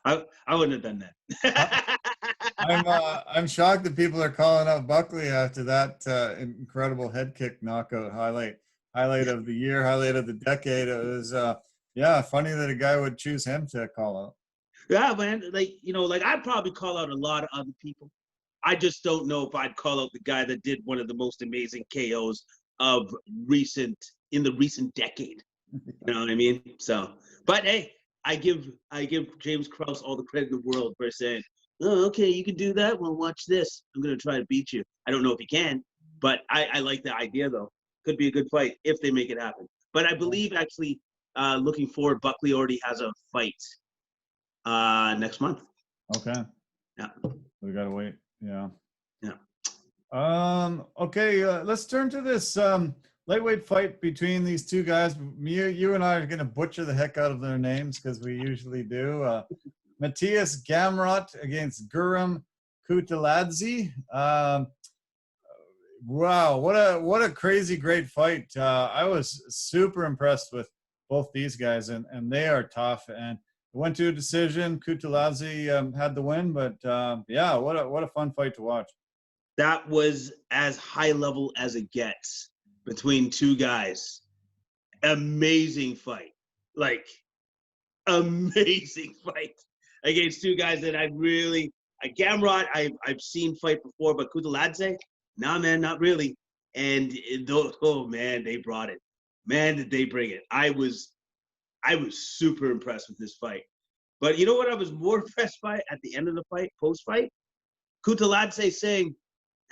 I wouldn't have done that. I'm shocked that people are calling out Buckley after that incredible head kick knockout highlight of the year, highlight of the decade. It was funny that a guy would choose him to call out. Yeah, man. I'd probably call out a lot of other people. I just don't know if I'd call out the guy that did one of the most amazing KOs of recent decade. You know what I mean? So, but hey, I give James Krause all the credit in the world for saying, "Oh, okay, you can do that. Well, watch this. I'm gonna try to beat you." I don't know if he can, but I like the idea though. Could be a good fight if they make it happen. But I believe actually, looking forward, Buckley already has a fight next month. Okay. Yeah. We gotta wait. Yeah. Yeah. Okay. Let's turn to this lightweight fight between these two guys. You and I are gonna butcher the heck out of their names because we usually do. Matthias Gamrat against Gurim Kutiladzi. Wow, what a crazy great fight. I was super impressed with both these guys, and they are tough. And it went to a decision. Kutiladzi had the win, but what a fun fight to watch. That was as high level as it gets between two guys. Amazing fight. Like, amazing fight against two guys that Gamrat, I've seen fight before, but Kutiladze, nah, man, not really. And man, they brought it. Man, did they bring it. I was super impressed with this fight. But you know what I was more impressed by at the end of the fight, post-fight? Kutiladze saying,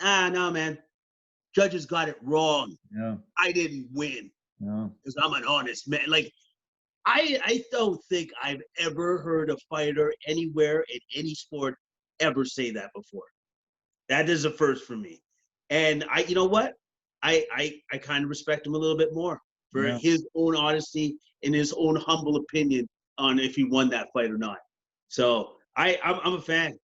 no, man, judges got it wrong. Yeah. I didn't win. Yeah. Because I'm an honest man. Like, I don't think I've ever heard a fighter anywhere in any sport ever say that before. That is a first for me. And you know what? I kind of respect him a little bit more for his own honesty and his own humble opinion on if he won that fight or not. So I'm a fan.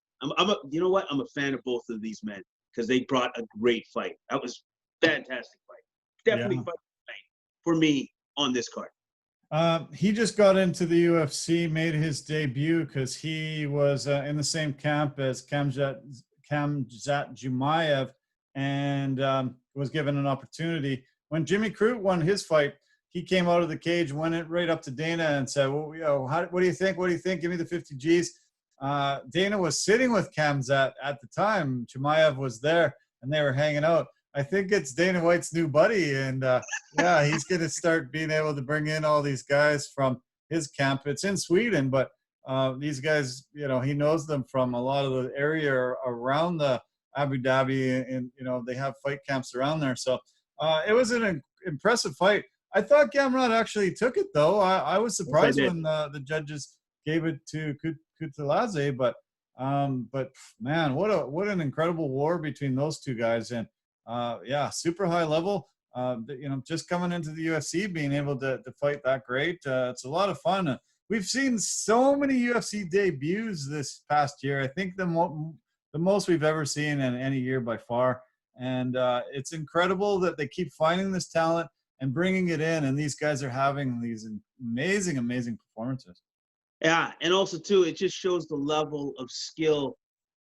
You know what? I'm a fan of both of these men because they brought a great fight. That was fantastic fight. Definitely fight for me on this card. He just got into the UFC, made his debut because he was in the same camp as Khamzat Chimaev and was given an opportunity. When Jimmy Crute won his fight, he came out of the cage, went right up to Dana and said, well, what do you think? What do you think? Give me the 50 G's. Dana was sitting with Khamzat at the time. Chimaev was there, and they were hanging out. I think it's Dana White's new buddy, and he's going to start being able to bring in all these guys from his camp. It's in Sweden, but these guys, he knows them from a lot of the area around the Abu Dhabi, and they have fight camps around there. So it was an impressive fight. I thought Gamrat actually took it, though. I was surprised when the judges gave it to Kutiladze, but man, what an incredible war between those two guys, and super high level. just coming into the UFC, being able to fight that great. It's a lot of fun. We've seen so many UFC debuts this past year. I think the most we've ever seen in any year by far. And it's incredible that they keep finding this talent and bringing it in. And these guys are having these amazing, amazing performances. Yeah, and also too, it just shows the level of skill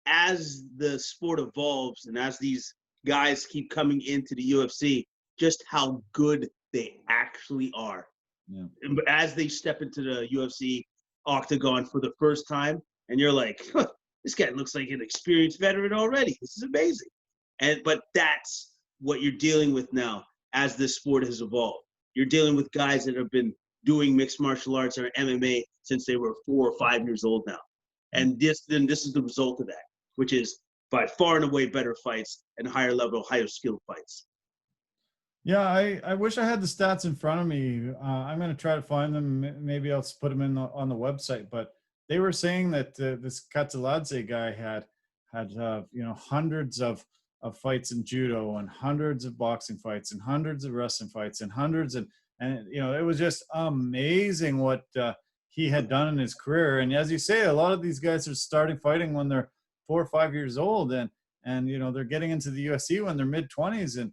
as the sport evolves and as these guys keep coming into the UFC, just how good they actually are. Yeah. As they step into the UFC octagon for the first time, and you're like, huh, this guy looks like an experienced veteran already. This is amazing. But that's what you're dealing with now as this sport has evolved. You're dealing with guys that have been doing mixed martial arts or MMA since they were 4 or 5 years old now. And this is the result of that, which is by far and away better fights and higher level, higher skilled fights. Yeah, I wish I had the stats in front of me. I'm going to try to find them. Maybe I'll put them on the website. But they were saying that this Kutiladzi guy had hundreds of fights in judo and hundreds of boxing fights and hundreds of wrestling fights and hundreds and it was just amazing what he had done in his career. And as you say, a lot of these guys are starting fighting when they're 4 or 5 years old, and they're getting into the UFC when they're mid-20s and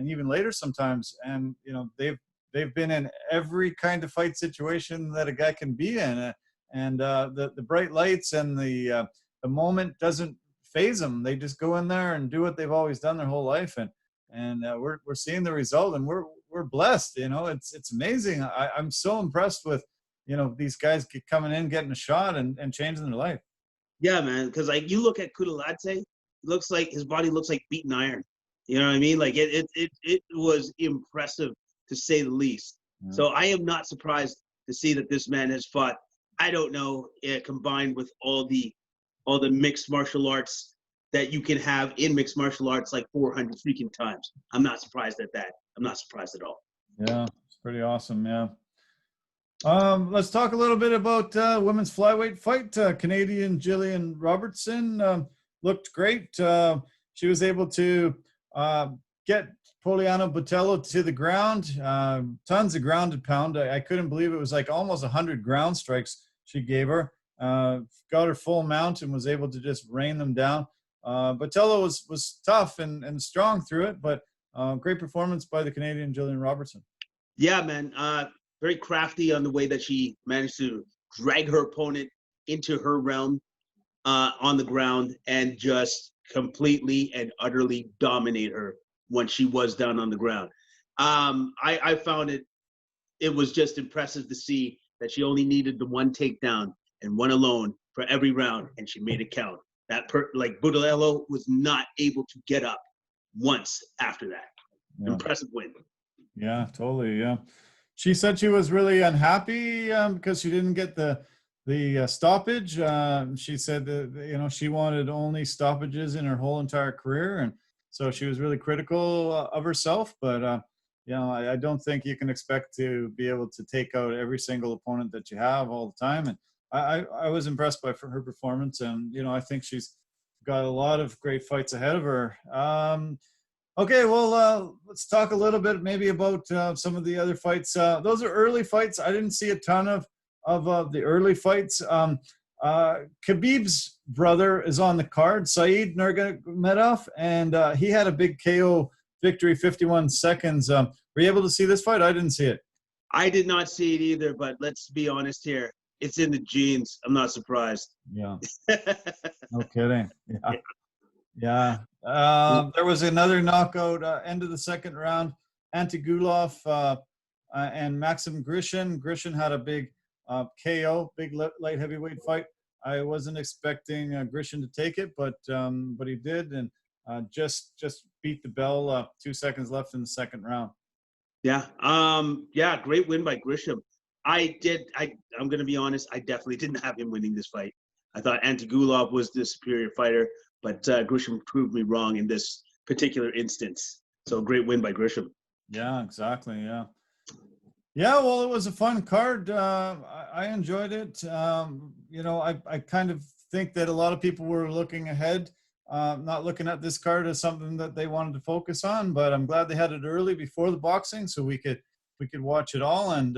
even later sometimes. And they've been in every kind of fight situation that a guy can be in, and the bright lights and the moment doesn't phase them. They just go in there and do what they've always done their whole life, and we're seeing the result, and we're blessed. It's amazing. I'm so impressed with these guys coming in, getting a shot, and changing their life. Yeah, man. Because like you look at Kutiladzi, looks like his body looks like beaten iron. You know what I mean? Like it was impressive to say the least. Yeah. So I am not surprised to see that this man has fought. I don't know, combined with all the mixed martial arts that you can have in mixed martial arts, like 400 freaking times. I'm not surprised at that. I'm not surprised at all. Yeah, it's pretty awesome. Yeah. Let's talk a little bit about women's flyweight fight. Canadian Jillian Robertson looked great. She was able to get Poliana Botello to the ground. Tons of grounded pound. I couldn't believe it was like almost 100 ground strikes she gave her. Got her full mount and was able to just rain them down. Botello was tough and strong through it, but great performance by the Canadian Jillian Robertson. Yeah, man. Very crafty on the way that she managed to drag her opponent into her realm on the ground and just completely and utterly dominate her when she was down on the ground. I found it was just impressive to see that she only needed the one takedown and one alone for every round, and she made it count. Botello was not able to get up once after that. Yeah. Impressive win. Yeah, totally. Yeah. She said she was really unhappy because she didn't get the stoppage. She said that she wanted only stoppages in her whole entire career, and so she was really critical of herself. But I don't think you can expect to be able to take out every single opponent that you have all the time. And I was impressed by her performance, and I think she's got a lot of great fights ahead of her. Okay, well, let's talk a little bit maybe about some of the other fights. Those are early fights. I didn't see a ton of the early fights. Khabib's brother is on the card, Said Nurmagomedov, and he had a big KO victory, 51 seconds. Were you able to see this fight? I didn't see it. I did not see it either, but let's be honest here. It's in the genes. I'm not surprised. Yeah. No kidding. Yeah. Yeah. There was another knockout end of the second round. Antigulov and Maxim Grishin. Grishin had a big KO, big light heavyweight fight. I wasn't expecting Grishin to take it, but he did, and just beat the bell. 2 seconds left in the second round. Yeah. Great win by Grisham. I'm going to be honest. I definitely didn't have him winning this fight. I thought Antigulov was the superior fighter, but Grisham proved me wrong in this particular instance. So great win by Grisham. Yeah, exactly. Yeah. Yeah, well, it was a fun card. I enjoyed it. I kind of think that a lot of people were looking ahead not looking at this card as something that they wanted to focus on, but I'm glad they had it early before the boxing so we could watch it all. And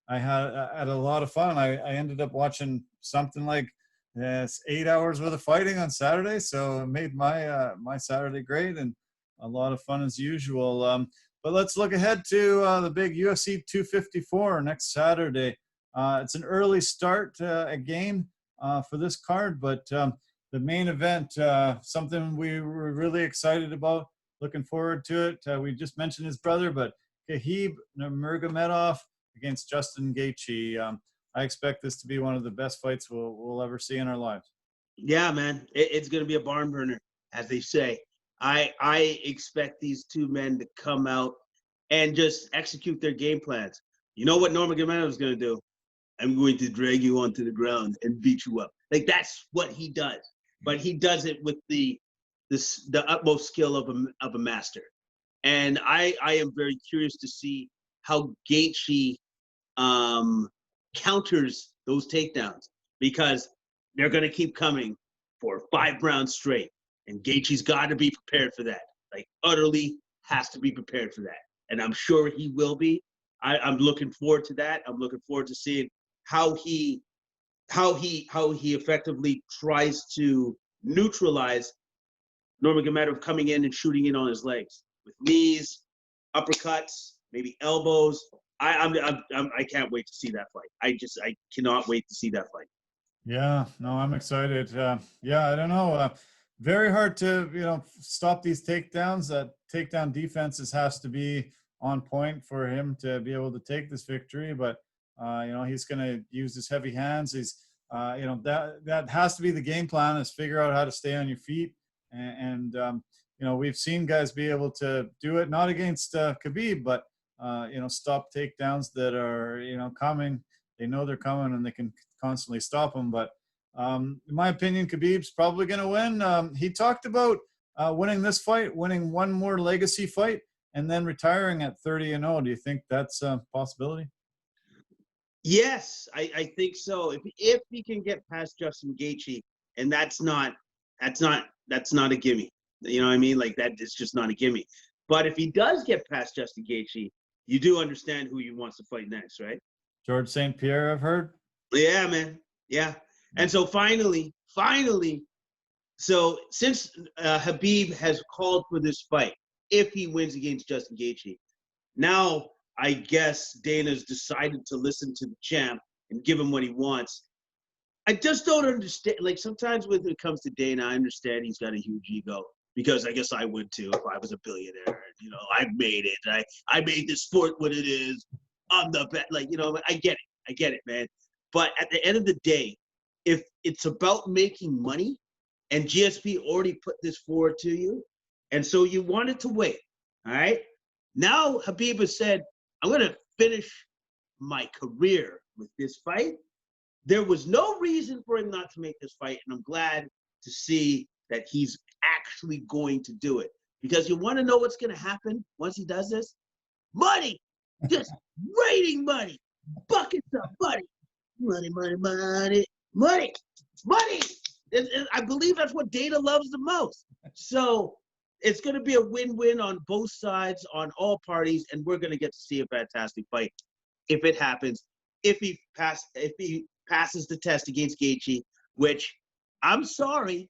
I had a lot of fun. I ended up watching something like 8 hours worth of fighting on Saturday, so it made my Saturday great and a lot of fun as usual. But let's look ahead to the big UFC 254 next Saturday. It's an early start again for this card, but the main event, something we were really excited about, looking forward to it. We just mentioned his brother, but Khabib Nurmagomedov against Justin Gaethje. I expect this to be one of the best fights we'll ever see in our lives. Yeah, man, it's going to be a barn burner, as they say. I expect these two men to come out and just execute their game plans. You know what Nurmagomedov is going to do? I'm going to drag you onto the ground and beat you up. Like, that's what he does. But he does it with the utmost skill of a master. And I am very curious to see how Gaethje counters those takedowns, because they're going to keep coming for 5 rounds straight. And Gaethje's got to be prepared for that. Like, utterly has to be prepared for that. And I'm sure he will be. I'm looking forward to that. I'm looking forward to seeing how he effectively tries to neutralize Nurmagomedov coming in and shooting in on his legs with knees, uppercuts, maybe elbows. I can't wait to see that fight. I cannot wait to see that fight. Yeah, no, I'm excited. Yeah, I don't know. Very hard to stop these takedowns. That takedown defenses has to be on point for him to be able to take this victory. But he's going to use his heavy hands. He's that has to be the game plan, is figure out how to stay on your feet. And we've seen guys be able to do it, not against Khabib, but stop takedowns that are coming. They know they're coming and they can constantly stop them. But in my opinion, Khabib's probably going to win. He talked about winning this fight, winning one more legacy fight, and then retiring at 30-0. Do you think that's a possibility? Yes, I think so. If he can get past Justin Gaethje, and that's not a gimme. You know what I mean? Like, that is just not a gimme. But if he does get past Justin Gaethje, you do understand who he wants to fight next, right? George St. Pierre, I've heard. Yeah, man. Yeah. And so finally, so since Khabib has called for this fight, if he wins against Justin Gaethje, now I guess Dana's decided to listen to the champ and give him what he wants. I just don't understand. Like, sometimes when it comes to Dana, I understand he's got a huge ego, because I guess I would too if I was a billionaire. I made it. I made this sport what it is. I'm the best. Like, I get it, man. But at the end of the day, if it's about making money, and GSP already put this forward to you, and so you wanted to wait, all right? Now Khabib has said, I'm going to finish my career with this fight. There was no reason for him not to make this fight, and I'm glad to see that he's actually going to do it. Because you want to know what's going to happen once he does this? Money! Just raining money! Buckets of money! Money, money, money, money, money! I believe that's what Dana loves the most. So it's going to be a win-win on both sides, on all parties, and we're going to get to see a fantastic fight if it happens. If he passes the test against Gaethje, which, I'm sorry,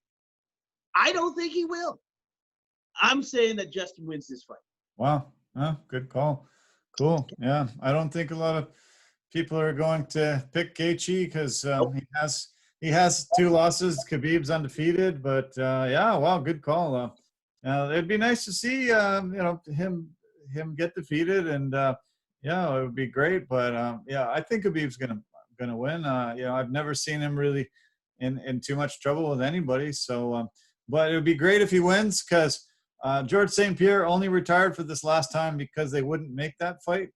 I don't think he will. I'm saying that Justin wins this fight. Wow. Good call. Cool. Yeah. I don't think a lot of people are going to pick Gaethje because he has 2 losses. Khabib's undefeated, but yeah, wow, good call. It'd be nice to see him get defeated, and yeah, it would be great. But yeah, I think Khabib's gonna win. I've never seen him really in too much trouble with anybody. So, but it would be great if he wins, because George St. Pierre only retired for this last time because they wouldn't make that fight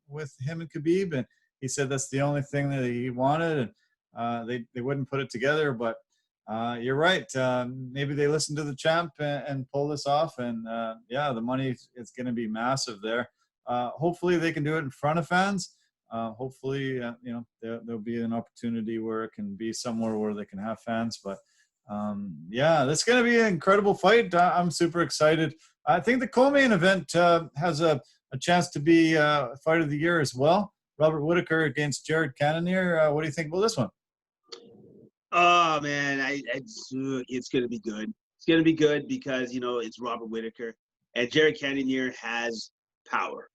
with him and Khabib, and he said that's the only thing that he wanted, and they wouldn't put it together. But you're right. Maybe they listen to the champ and pull this off, and yeah, the money is going to be massive there. Hopefully they can do it in front of fans. Hopefully, there'll be an opportunity where it can be somewhere where they can have fans. But Yeah, that's going to be an incredible fight. I'm super excited. I think the co-main event has a chance to be fight of the year as well. Robert Whittaker against Jared Cannonier. What do you think about this one? Oh man, it's gonna be good. It's gonna be good because it's Robert Whittaker, and Jared Cannonier has power.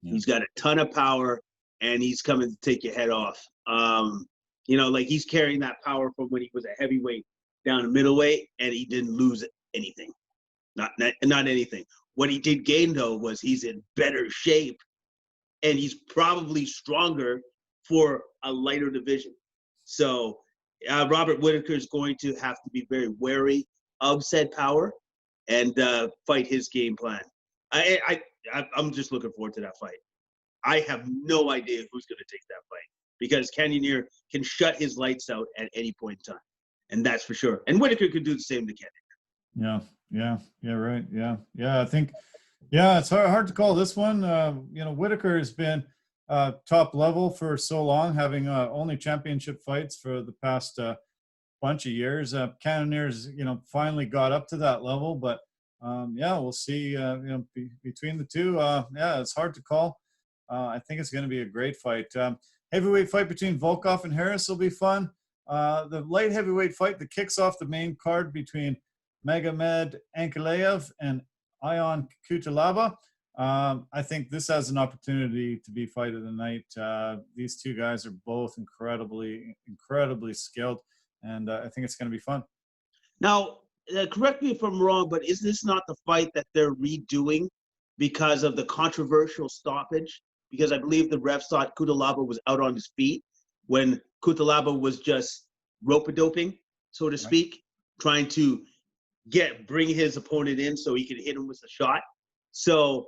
Yeah. He's got a ton of power, and he's coming to take your head off. Like he's carrying that power from when he was a heavyweight down to middleweight, and he didn't lose anything, not anything. What he did gain though was he's in better shape, and he's probably stronger for a lighter division. So. Robert Whittaker is going to have to be very wary of said power and fight his game plan. I'm just looking forward to that fight. I have no idea who's going to take that fight because Cannonier can shut his lights out at any point in time, and that's for sure. And Whittaker could do the same to Cannonier. Yeah, right. Yeah. I think, it's hard to call this one. Whittaker has been top level for so long, having only championship fights for the past bunch of years. Cannonier's, finally got up to that level, but we'll see. Between the two, it's hard to call. I think it's going to be a great fight. Heavyweight fight between Volkov and Harris will be fun. The light heavyweight fight that kicks off the main card between Magomed Ankalaev and Ion Kutiladzi. I think this has an opportunity to be fight of the night. These two guys are both incredibly skilled, and I think it's going to be fun. Now, correct me if I'm wrong, but is this not the fight that they're redoing because of the controversial stoppage? Because I believe the refs thought Kutiladzi was out on his feet when Kutiladzi was just rope-a-doping, so to speak, trying to bring his opponent in so he could hit him with a shot. So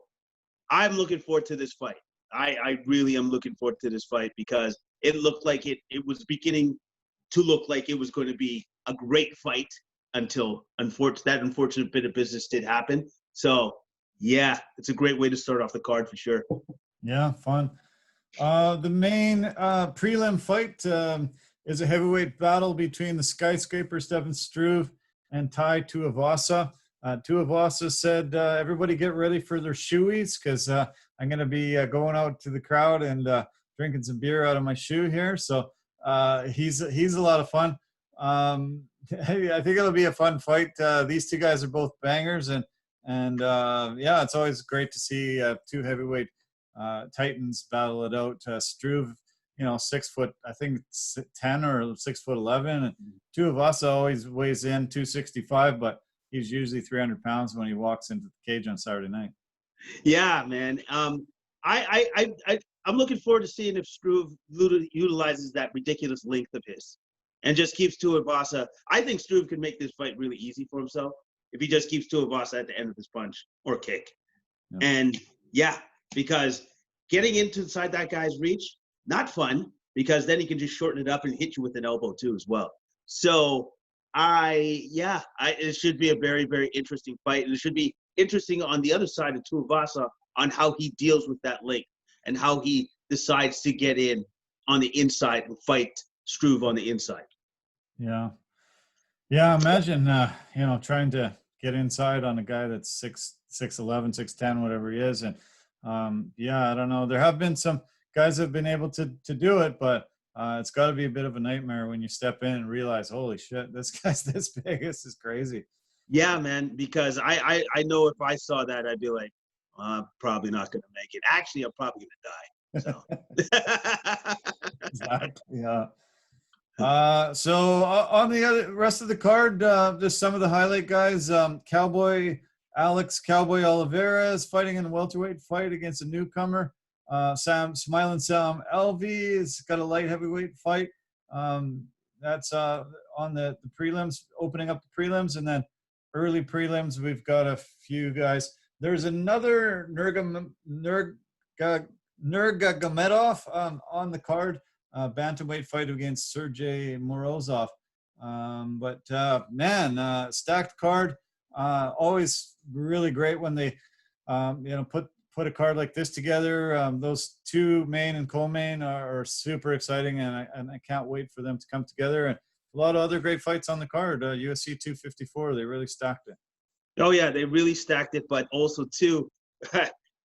I'm looking forward to this fight. I really am looking forward to this fight because it looked like it was beginning to look like it was going to be a great fight until that unfortunate bit of business did happen. So, yeah, it's a great way to start off the card for sure. Yeah, fun. The main prelim fight is a heavyweight battle between the skyscraper Stefan Struve and Tai Tuivasa. Tuivasa said, everybody get ready for their shoeies because I'm going to be going out to the crowd and drinking some beer out of my shoe here. So he's a lot of fun. I think it'll be a fun fight. These two guys are both bangers. And it's always great to see two heavyweight titans battle it out. Struve, 6 foot, I think 10 or 6'11", and Tuivasa always weighs in 265, but he's usually 300 pounds when he walks into the cage on Saturday night. Yeah, man. I'm looking forward to seeing if Struve utilizes that ridiculous length of his and just keeps Tuivasa. I think Struve could make this fight really easy for himself if he just keeps Tuivasa at the end of his punch or kick. Yeah. And because getting inside that guy's reach, not fun, because then he can just shorten it up and hit you with an elbow too as well. So it should be a very, very interesting fight. And it should be interesting on the other side of Tuivasa on how he deals with that length and how he decides to get in on the inside and fight Struve on the inside. Yeah. Imagine, trying to get inside on a guy that's 6'11", 6'10", whatever he is. And I don't know. There have been some guys that have been able to do it, but it's got to be a bit of a nightmare when you step in and realize, holy shit, this guy's this big. This is crazy. Yeah, man, because I know if I saw that, I'd be like, I'm probably not going to make it. Actually, I'm probably going to die. So. Exactly, yeah. So on the rest of the card, just some of the highlight guys. Alex Cowboy Oliveira is fighting in a welterweight fight against a newcomer. Smiling Sam Alvey has got a light heavyweight fight. That's on the prelims, opening up the prelims, and then early prelims, we've got a few guys. There's another Nurmagomedov on the card, bantamweight fight against Sergey Morozov. Stacked card. Always really great when they, put a card like this together. Those two main and co-main are super exciting, and I can't wait for them to come together. And a lot of other great fights on the card. UFC 254, they really stacked it. Oh yeah, they really stacked it, but also too,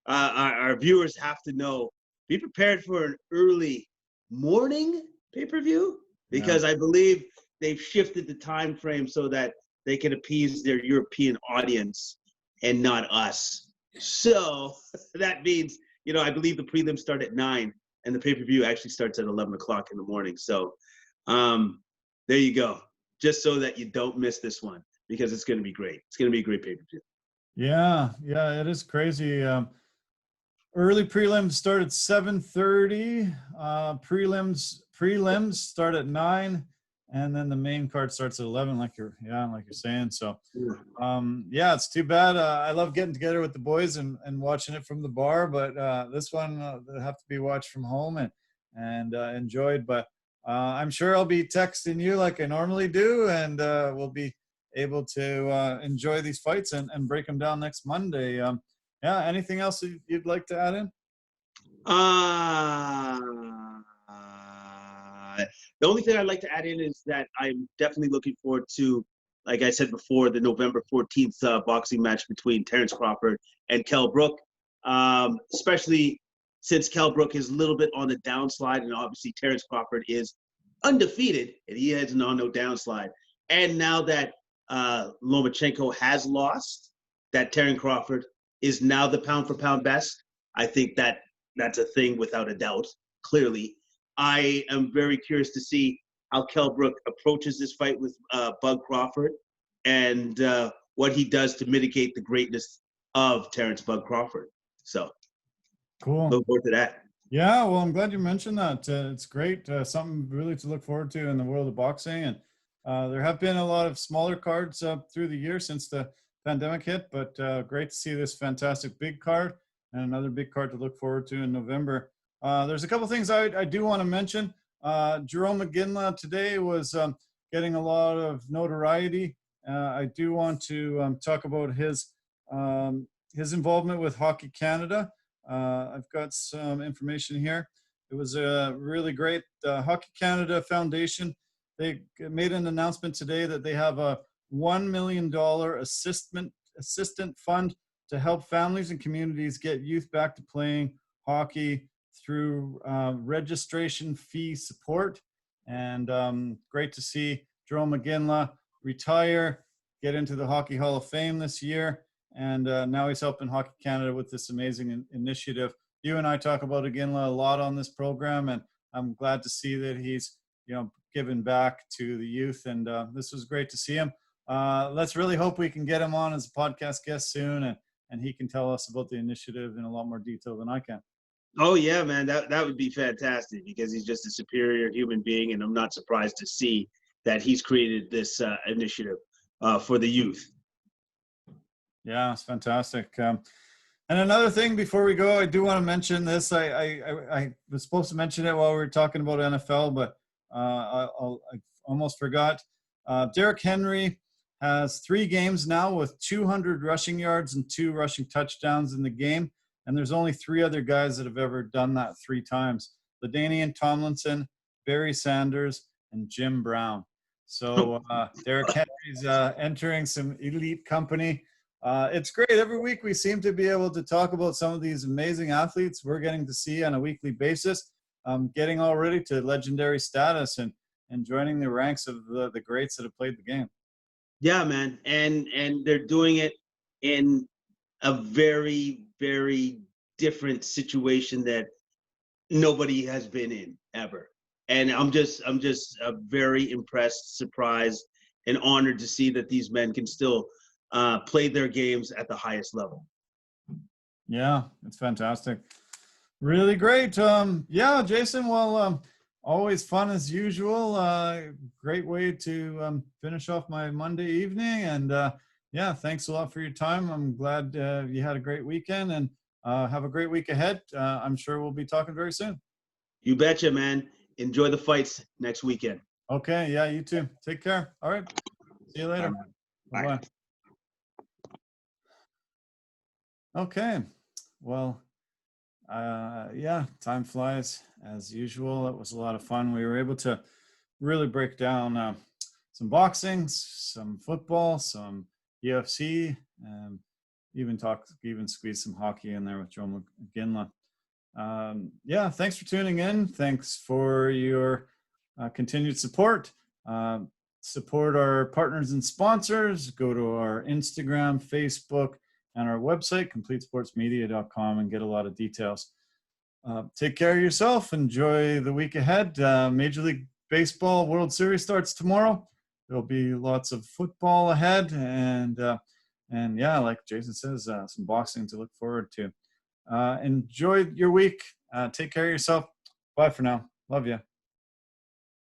our viewers have to know, be prepared for an early morning pay-per-view, because I believe they've shifted the time frame so that they can appease their European audience and not us. So that means, I believe the prelims start at 9 and the pay-per-view actually starts at 11 o'clock in the morning. So there you go, just so that you don't miss this one, because it's going to be great. It's going to be a great pay-per-view. Yeah, it is crazy. Early prelims start at 7:30. Prelims start at 9, and then the main card starts at 11. Like you're saying. So, it's too bad. I love getting together with the boys and watching it from the bar, but this one will have to be watched from home and enjoyed. But I'm sure I'll be texting you like I normally do, and we'll be able to enjoy these fights and break them down next Monday. Anything else you'd like to add in? The only thing I'd like to add in is that I'm definitely looking forward to, like I said before, the November 14th boxing match between Terrence Crawford and Kell Brook, especially since Kell Brook is a little bit on the downslide, and obviously Terrence Crawford is undefeated, and he has on no downslide. And now that Lomachenko has lost, that Terrence Crawford is now the pound-for-pound best. I think that's a thing without a doubt, clearly. I am very curious to see how Kell Brook approaches this fight with Bug Crawford, and what he does to mitigate the greatness of Terrence Bug Crawford. So, cool. Look forward to that. Yeah, well, I'm glad you mentioned that. It's great. Something really to look forward to in the world of boxing. And there have been a lot of smaller cards through the year since the pandemic hit, but great to see this fantastic big card and another big card to look forward to in November. There's a couple things I do want to mention. Jarome Iginla today was getting a lot of notoriety. I do want to talk about his involvement with Hockey Canada. I've got some information here. It was a really great Hockey Canada Foundation. They made an announcement today that they have a $1 million assistant fund to help families and communities get youth back to playing hockey through registration fee support. And great to see Jarome Iginla retire, get into the Hockey Hall of Fame this year. And now he's helping Hockey Canada with this amazing initiative. You and I talk about Iginla a lot on this program, and I'm glad to see that he's given back to the youth. And this was great to see him. Let's really hope we can get him on as a podcast guest soon, and he can tell us about the initiative in a lot more detail than I can. Oh yeah, man, that would be fantastic, because he's just a superior human being, and I'm not surprised to see that he's created this initiative for the youth. Yeah, it's fantastic. And another thing before we go, I do want to mention this. I was supposed to mention it while we were talking about NFL, but I almost forgot. Derrick Henry has 3 games now with 200 rushing yards and 2 rushing touchdowns in the game. And there's only 3 other guys that have ever done that 3 times. LaDainian Tomlinson, Barry Sanders, and Jim Brown. So Derrick Henry's entering some elite company. It's great. Every week we seem to be able to talk about some of these amazing athletes we're getting to see on a weekly basis, getting already to legendary status and joining the ranks of the greats that have played the game. Yeah, man. And they're doing it in a very, very different situation that nobody has been in ever. And I'm just very impressed, surprised, and honored to see that these men can still play their games at the highest level. Yeah, it's fantastic. Really great. Jason, well, always fun as usual. Great way to finish off my Monday evening. And thanks a lot for your time. I'm glad you had a great weekend, and have a great week ahead. I'm sure we'll be talking very soon. You betcha, man. Enjoy the fights next weekend. Okay. Yeah, you too. Take care. All right. See you later. Bye-bye. Okay. Well, time flies as usual. It was a lot of fun. We were able to really break down some boxing, some football, some UFC, and even squeeze some hockey in there with Joe McGinley. Yeah, thanks for tuning in. Thanks for your continued support. Support our partners and sponsors. Go to our Instagram, Facebook, and our website, completesportsmedia.com, and get a lot of details. Take care of yourself. Enjoy the week ahead. Major League Baseball World Series starts tomorrow. There'll be lots of football ahead, and yeah, like Jason says, some boxing to look forward to. Enjoy your week. Take care of yourself. Bye for now. Love you.